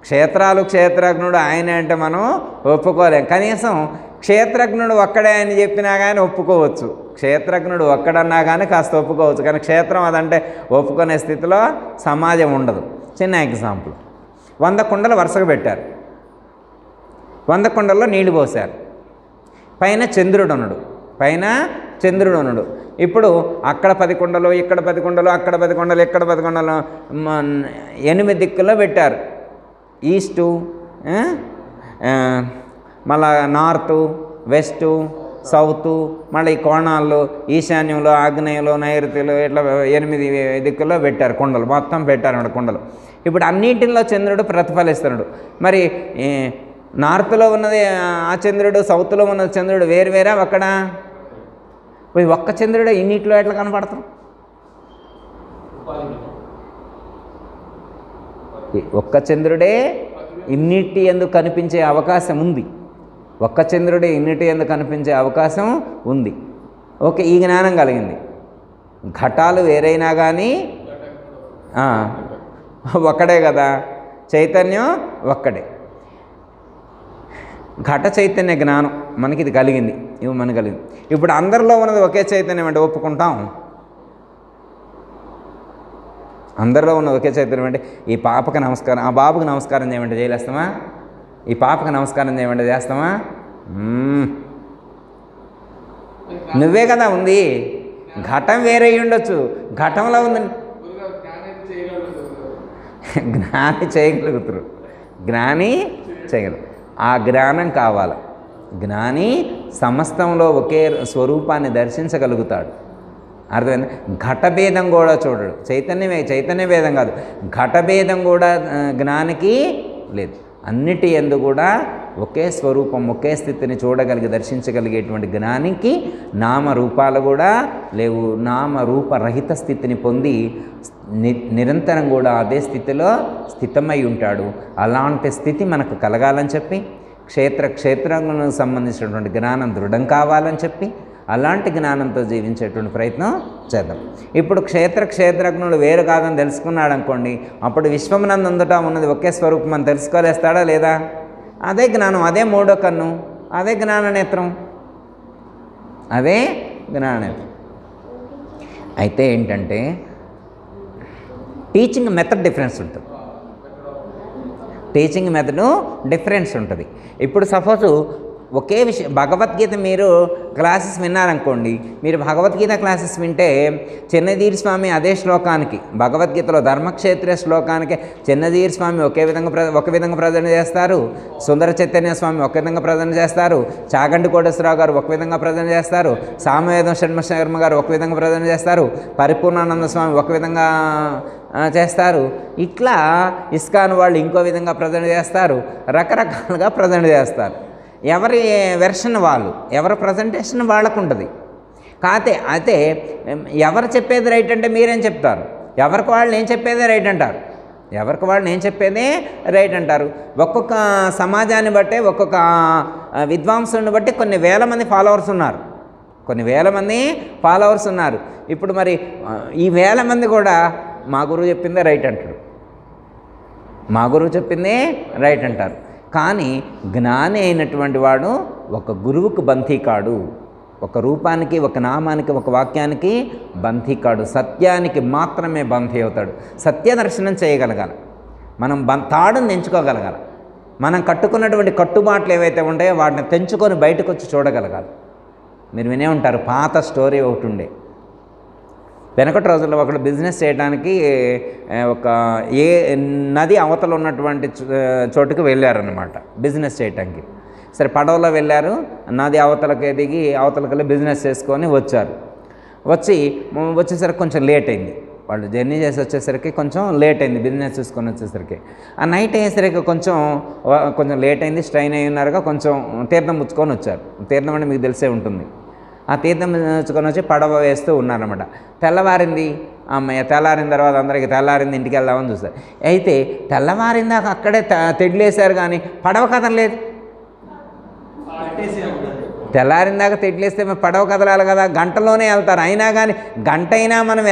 A: క్షేత్రాలు క్షేత్రజ్ఞుడు ఆయనే అంటే మనం ఒప్పుకోలేము. కనీసం క్షేత్రజ్ఞుడు ఒక్కడే అని చెప్పినా కానీ ఒప్పుకోవచ్చు, క్షేత్రజ్ఞుడు ఒక్కడన్నా కానీ కాస్త ఒప్పుకోవచ్చు. కానీ క్షేత్రం అదంటే ఒప్పుకునే స్థితిలో సమాజం ఉండదు. చిన్న ఎగ్జాంపుల్, 100 కుండలు వరుసగా పెట్టారు, 100 కుండల్లో నీళ్లు పోశారు. పైన చంద్రుడు ఉన్నాడు. ఇప్పుడు అక్కడ 10 కుండలు, ఇక్కడ 10 కుండలు, అక్కడ 10 కుండలు, ఇక్కడ 10 కుండలు 8 దిక్కుల్లో పెట్టారు. ఈస్టు, మళ్ళా నార్తు, వెస్టు, సౌతు, మళ్ళీ ఈ కోణాల్లో ఈశాన్యంలో, ఆగ్నేయంలో, నైరుతిలో ఇట్లా 8 దిక్కుల్లో పెట్టారు కుండలు, మొత్తం పెట్టారు అన్నమాట కుండలు. ఇప్పుడు అన్నింటిలో చంద్రుడు ప్రతిఫలిస్తున్నాడు. మరి నార్త్లో ఉన్నది ఆ చంద్రుడు, సౌత్లో ఉన్నది చంద్రుడు వేరువేరా అక్కడ? ఒక్క చంద్రుడే ఇన్నిట్లో ఎట్లా కనపడతాం? ఒక్క చంద్రుడే ఇన్నిటి ఎందుకు కనిపించే అవకాశం ఉంది, ఒక్క చంద్రుడే ఇన్నిటి ఎందుకు కనిపించే అవకాశం ఉంది. ఓకే, ఈ జ్ఞానం కలిగింది. ఘటాలు వేరైనా కానీ ఒక్కడే కదా, చైతన్యం ఒక్కడే. ఘట చైతన్య జ్ఞానం మనకి ఇది కలిగింది, ఇవి మనకు కలిగింది. ఇప్పుడు అందరిలో ఉన్నది ఒకే చైతన్యం అంటే ఒప్పుకుంటాం? అందరిలో ఉన్న ఒకే చైతన్యం అంటే ఈ పాపకు నమస్కారం, ఆ బాబుకి నమస్కారం చేయమంటే చేయలేస్తామా? ఈ పాపకు నమస్కారం చేయమంటే చేస్తామా? నువ్వే కదా ఉంది. ఘటం వేరే ఉండొచ్చు, ఘటంలో ఉంది. జ్ఞాని చేయగలుగుతారు, జ్ఞాని చేయగలరు. ఆ జ్ఞానం కావాలి. జ్ఞాని సమస్తంలో ఒకే స్వరూపాన్ని దర్శించగలుగుతాడు. అర్థమైంది? ఘటభేదం కూడా చూడడు. చైతన్య భేదం కాదు, ఘటభేదం కూడా జ్ఞానికి లేదు. అన్నిటి యందు కూడా ఒకే స్వరూపం, ఒకే స్థితిని చూడగలిగి దర్శించగలిగేటువంటి జ్ఞానికి నామరూపాలు కూడా లేవు. నామరూపరహిత స్థితిని పొంది నిరంతరం కూడా అదే స్థితిలో స్థితమై ఉంటాడు. అలాంటి స్థితి మనకు కలగాలని చెప్పి, క్షేత్రాలకు సంబంధించినటువంటి జ్ఞానం దృఢం కావాలని చెప్పి, అలాంటి జ్ఞానంతో జీవించేటువంటి ప్రయత్నం చేద్దాం. ఇప్పుడు క్షేత్రజ్ఞుడు వేరు కాదని తెలుసుకున్నాడు అనుకోండి, అప్పుడు విశ్వమునందంతటా ఉన్నది ఒకే స్వరూపం అని తెలుసుకోలేస్తాడా లేదా? అదే జ్ఞానం, అదే మూడో కన్ను, అదే జ్ఞాననేత్రం, అదే జ్ఞాననేత్రం. అయితే ఏంటంటే టీచింగ్ మెథడ్ డిఫరెన్స్ ఉంటుంది. టీచింగ్ మెథడ్ డిఫరెన్స్ ఉంటుంది. ఇప్పుడు సపోజు ఒకే విషయం, భగవద్గీత మీరు క్లాసెస్ విన్నారనుకోండి, మీరు భగవద్గీత క్లాసెస్ వింటే చిన్నజీర స్వామి అదే శ్లోకానికి, భగవద్గీతలో ధర్మక్షేత్ర శ్లోకానికి చిన్నజీర స్వామి ఒక విధంగా ప్రజెంట్ చేస్తారు, సుందర చైతన్య స్వామి ఒక విధంగా ప్రజెంట్ చేస్తారు, చాగంటి కోటేశ్వరరావు గారు ఒక విధంగా ప్రజెంట్ చేస్తారు, సామవేదం షణ్ముఖశర్మ గారు ఒక విధంగా ప్రజెంట్ చేస్తారు, పరిపూర్ణానంద స్వామి ఒక విధంగా చేస్తారు. ఇట్లా ఇస్కాన్ వాళ్ళు ఇంకో విధంగా ప్రజెంట్ చేస్తారు, రకరకాలుగా ప్రజెంట్ చేస్తారు. ఎవరి వెర్షన్ వాళ్ళు, ఎవరి ప్రజెంటేషన్ వాళ్ళకు ఉంటుంది. అయితే ఎవరు చెప్పేది రైట్ అంటే మీరేం చెప్తారు? ఎవరికి వాళ్ళు నేను చెప్పేదే రైట్ అంటారు, ఎవరికి వాళ్ళు నేను చెప్పేదే రైట్ అంటారు. ఒక్కొక్క సమాజాన్ని బట్టి, ఒక్కొక్క విద్వాంసుని బట్టి కొన్ని వేల మంది ఫాలోవర్స్ ఉన్నారు. ఇప్పుడు మరి ఈ వేల మంది కూడా మా గురువు చెప్పిందే రైట్ అంటాడు, మా గురువు చెప్పిందే రైట్ అంటారు. కానీ జ్ఞాని అయినటువంటి వాడు ఒక గురువుకు బంధీ కాడు, ఒక రూపానికి, ఒక నామానికి, ఒక వాక్యానికి బంధీ కాడు, సత్యానికి మాత్రమే బంధీ అవుతాడు. సత్య దర్శనం చేయగలగాలి, మనం తాడుని తెంచుకోగలగాలి, మనం కట్టుకున్నటువంటి కట్టుబాట్లు ఏవైతే ఉంటాయో వాటిని తెంచుకొని బయటకు వచ్చి చూడగలగాలి. మీరు వినే ఉంటారు, పాత స్టోరీ ఒకటి ఉండే. వెనకటి రోజుల్లో ఒకడు బిజినెస్ చేయడానికి ఒక నది అవతల ఉన్నటువంటి చోటుకు వెళ్ళారన్నమాట బిజినెస్ చేయడానికి. సరే, పడవలో వెళ్ళారు, నది అవతలకి దిగి అవతలకెళ్ళి బిజినెస్ చేసుకొని వచ్చేసరికి కొంచెం లేట్ అయింది. వాళ్ళు జర్నీ చేసి వచ్చేసరికి కొంచెం లేట్ అయింది, బిజినెస్ చూసుకొని వచ్చేసరికి. ఆ నైట్ అయ్యేసరికి కొంచెం లేట్ అయింది, స్ట్రైన్ అయి ఉన్నారుగా, కొంచెం తీర్థం పుచ్చుకొని వచ్చారు. తీర్థం అంటే మీకు తెలిసే ఉంటుంది. ఆ తీర్థం పుచ్చుకొని వచ్చి పడవ వేస్తూ ఉన్నారన్నమాట. తెల్లవారింది, అమ్మయ్య తెల్లారిన తర్వాత అందరికీ తెల్లారింది ఇంటికి వెళ్దామని చూస్తారు. అయితే తెల్లవారిందాక అక్కడే తెడ్లేసారు కానీ పడవ కదలలేదు. తెల్లారిందాక తెడ్లేస్తే పడవ కదలాలి కదా, గంటలోనే వెళ్తారు. అయినా కానీ గంట అయినా మనం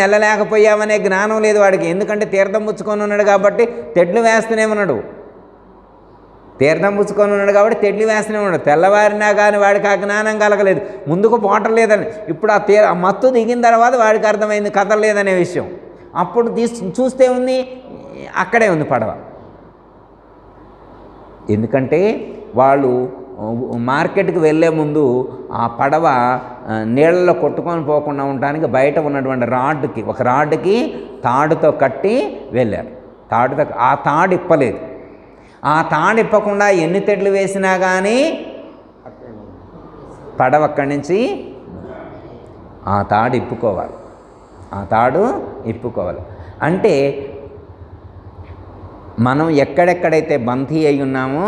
A: వెళ్ళలేకపోయామనే జ్ఞానం లేదు వాడికి. ఎందుకంటే తీర్థం పుచ్చుకొని ఉన్నాడు కాబట్టి తెడ్లు వేస్తూనే ఉన్నాడు. తెడ్లు వేస్తూనే ఉన్నాడు. తెల్లవారినా కానీ వాడికి ఆ జ్ఞానం కలగలేదు, ముందుకు పోవటం లేదని. ఇప్పుడు ఆ మత్తు దిగిన తర్వాత వాడికి అర్థమైంది కదలలేదనే విషయం. అప్పుడు చూస్తే ఉంది, అక్కడే ఉంది పడవ. ఎందుకంటే వాళ్ళు మార్కెట్కి వెళ్ళే ముందు ఆ పడవ నీళ్ళలో కొట్టుకొని పోకుండా ఉండడానికి బయట ఉన్నటువంటి ఒక రాడ్కి తాడుతో కట్టి వెళ్ళారు. ఆ తాడు ఇప్పలేదు. ఆ తాడు ఇప్పకుండా ఎన్ని తెడ్లు వేసినా కానీ పడవ అక్కడి నుంచి ఆ తాడు ఇప్పుకోవాలి. అంటే మనం ఎక్కడెక్కడైతే బంధీ అయి ఉన్నామో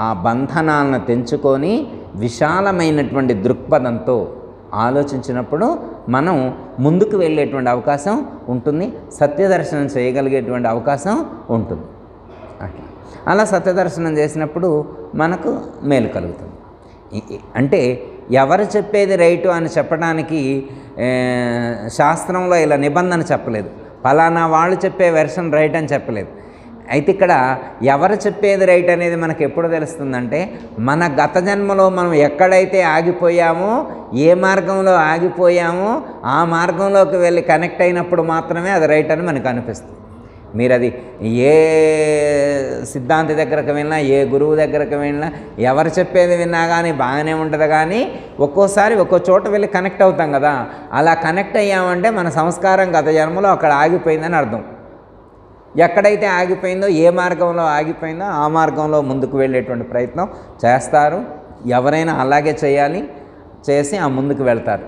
A: ఆ బంధనాలను తెంచుకొని విశాలమైనటువంటి దృక్పథంతో ఆలోచించినప్పుడు మనం ముందుకు వెళ్ళేటువంటి అవకాశం ఉంటుంది, సత్యదర్శనం చేయగలిగేటువంటి అవకాశం ఉంటుంది. అలా సత్యదర్శనం చేసినప్పుడు మనకు మేలు కలుగుతుంది. అంటే ఎవరు చెప్పేది రైటు అని చెప్పడానికి శాస్త్రంలో ఇలా నిబంధన చెప్పలేదు, ఫలానా వాళ్ళు చెప్పే వెర్షన్ రైట్ అని చెప్పలేదు. అయితే ఇక్కడ ఎవరు చెప్పేది రైట్ అనేది మనకు ఎప్పుడు తెలుస్తుందంటే, మన గత జన్మలో మనం ఎక్కడైతే ఆగిపోయామో, ఏ మార్గంలో ఆగిపోయామో ఆ మార్గంలోకి వెళ్ళి కనెక్ట్ అయినప్పుడు మాత్రమే అది రైట్ అని మనకు అనిపిస్తుంది. మీరు అది ఏ సిద్ధాంతి దగ్గరకు వెళ్ళినా, ఏ గురువు దగ్గరకు వెళ్ళినా, ఎవరు చెప్పేది విన్నా కానీ బాగానే ఉంటుంది. కానీ ఒక్కోసారి ఒక్కో చోట వెళ్ళి కనెక్ట్ అవుతాం కదా, అలా కనెక్ట్ అయ్యామంటే మన సంస్కారం గత జన్మలో అక్కడ ఆగిపోయిందని అర్థం. ఎక్కడైతే ఆగిపోయిందో, ఏ మార్గంలో ఆగిపోయిందో ఆ మార్గంలో ముందుకు వెళ్ళేటువంటి ప్రయత్నం చేస్తారు. ఎవరైనా అలాగే చేసి ఆ ముందుకు వెళ్తారు.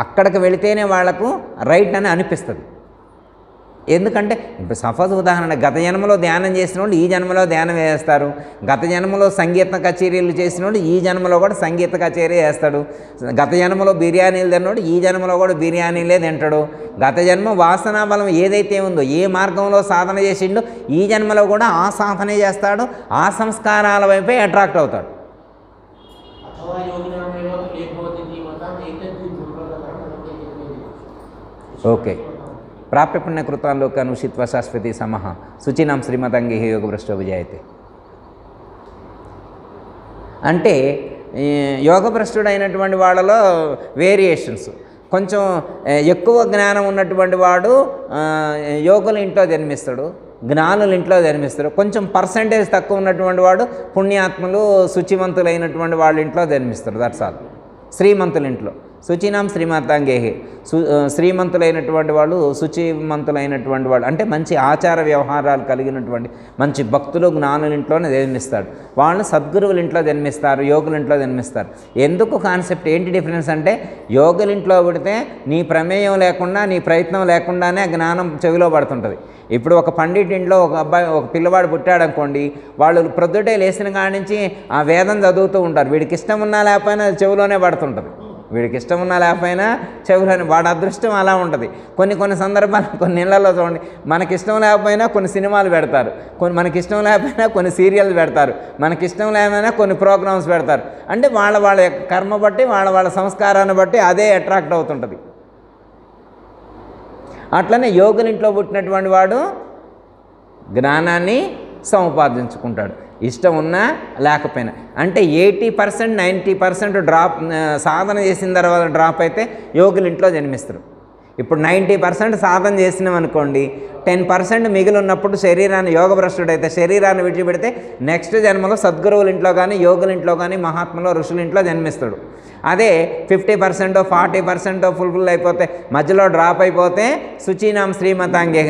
A: అక్కడికి వెళితేనే వాళ్లకు రైట్ అని అనిపిస్తుంది. ఎందుకంటే ఇప్పుడు సపోజ్ ఉదాహరణ, గత జన్మలో ధ్యానం చేసిన వాళ్ళు ఈ జన్మలో ధ్యానం వేస్తారు. గత జన్మలో సంగీత కచేరీలు చేసిన వాళ్ళు ఈ జన్మలో కూడా సంగీత కచేరీ వేస్తాడు. గత జన్మలో బిర్యానీలు తిన్నాడు, ఈ జన్మలో కూడా బిర్యానీలే తింటాడు. గత జన్మ వాసనా బలం ఏదైతే ఉందో, ఏ మార్గంలో సాధన చేసిండో ఈ జన్మలో కూడా ఆ సాధనే చేస్తాడు. ఆ సంస్కారాల వైపే అట్రాక్ట్ అవుతాడు. ఓకే. ప్రాప్య పుణ్యకృతాల్లోకి అనుషిత్వ శాశ్వతి సమః శుచినాం శ్రీమతంగి యోగభ్రష్టో విజయతే. అంటే యోగభ్రష్టుడైనటువంటి వాళ్ళలో వేరియేషన్స్. కొంచెం ఎక్కువ జ్ఞానం ఉన్నటువంటి వాడు యోగుల ఇంట్లో జన్మిస్తాడు, జ్ఞానుల ఇంట్లో జన్మిస్తాడు. కొంచెం పర్సంటేజ్ తక్కువ ఉన్నటువంటి వాడు పుణ్యాత్ములు శుచివంతులైనటువంటి వాళ్ళ ఇంట్లో జన్మిస్తాడు. That's all. శ్రీమంతుల ఇంట్లో శుచినాం శ్రీమాతాంగేహి, శ్రీమంతులైనటువంటి వాళ్ళు, శుచిమంతులైనటువంటి వాళ్ళు అంటే మంచి ఆచార వ్యవహారాలు కలిగినటువంటి మంచి భక్తులు జ్ఞానుల ఇంట్లోనే జన్మిస్తాడు. వాళ్ళు సద్గురువుల ఇంట్లో జన్మిస్తారు, యోగుల ఇంట్లో జన్మిస్తారు. ఎందుకు కాన్సెప్ట్ ఏంటి డిఫరెన్స్ అంటే, యోగుల ఇంట్లో పడితే నీ ప్రమేయం లేకుండా, నీ ప్రయత్నం లేకుండానే జ్ఞానం చెవిలో పడుతుంటుంది. ఇప్పుడు ఒక పండిట్ ఇంట్లో ఒక పిల్లవాడు పుట్టాడు అనుకోండి, వాళ్ళు ప్రొద్దుటే లేచిన కాడి నుంచి ఆ వేదం చదువుతూ ఉంటారు. వీడికి ఇష్టం ఉన్నా లేకపోయినా అది చెవిలోనే పడుతుంటుంది. వీడికి ఇష్టం ఉన్నా లేకపోయినా చెవులని, వాడి అదృష్టం అలా ఉంటుంది. కొన్ని సందర్భాలు కొన్ని ఇళ్లలో చూడండి, మనకిష్టం లేకపోయినా కొన్ని సినిమాలు పెడతారు, మనకిష్టం లేకపోయినా కొన్ని సీరియల్స్ పెడతారు, మనకిష్టం లేకపోయినా కొన్ని ప్రోగ్రామ్స్ పెడతారు. అంటే వాళ్ళ కర్మ బట్టి, వాళ్ళ సంస్కారాన్ని బట్టి అదే అట్రాక్ట్ అవుతుంటుంది. అట్లనే యోగునింట్లో పుట్టినటువంటి వాడు జ్ఞానాన్ని సముపార్జించుకుంటాడు, ఇష్టం ఉన్నా లేకపోయినా. అంటే 80% 90% డ్రాప్, సాధన చేసిన తర్వాత డ్రాప్ అయితే యోగుల ఇంట్లో జన్మిస్తారు. ఇప్పుడు 90% సాధన చేసినాం అనుకోండి, 10% మిగిలి ఉన్నప్పుడు శరీరాన్ని, యోగభ్రష్టుడైతే శరీరాన్ని విడిచిపెడితే నెక్స్ట్ జన్మలో సద్గురువుల ఇంట్లో కానీ, యోగుల ఇంట్లో కానీ, మహాత్ముల ఋషుల ఇంట్లో జన్మిస్తాడు. అదే 50% 40% ఫుల్ఫిల్ అయిపోతే, మధ్యలో డ్రాప్ అయిపోతే శుచీనాం శ్రీమతాంగే,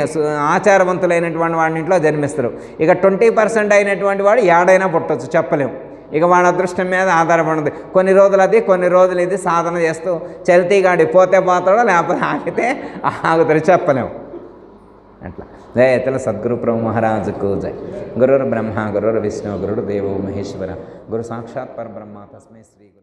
A: ఆచారవంతులైనటువంటి వాడి ఇంట్లో జన్మిస్తారు. ఇక 20% అయినటువంటి వాడు ఏడైనా పుట్టవచ్చు, చెప్పలేము. ఇక వాడి అదృష్టం మీద ఆధారపడింది. కొన్ని రోజులు అది, కొన్ని రోజులు ఇది సాధన చేస్తూ చల్తీగాడి పోతే పోతాడో, లేకపోతే ఆగితే ఆగుతాడు, చెప్పలేము. అట్లా జయ సద్గురు ప్రభు మహారాజుకు జయ. గురుర్ బ్రహ్మ గురుర్ విష్ణు గురుర్ దేవో మహేశ్వర, గురు సాక్షాత్ పరబ్రహ్మ తస్మై శ్రీ గురు.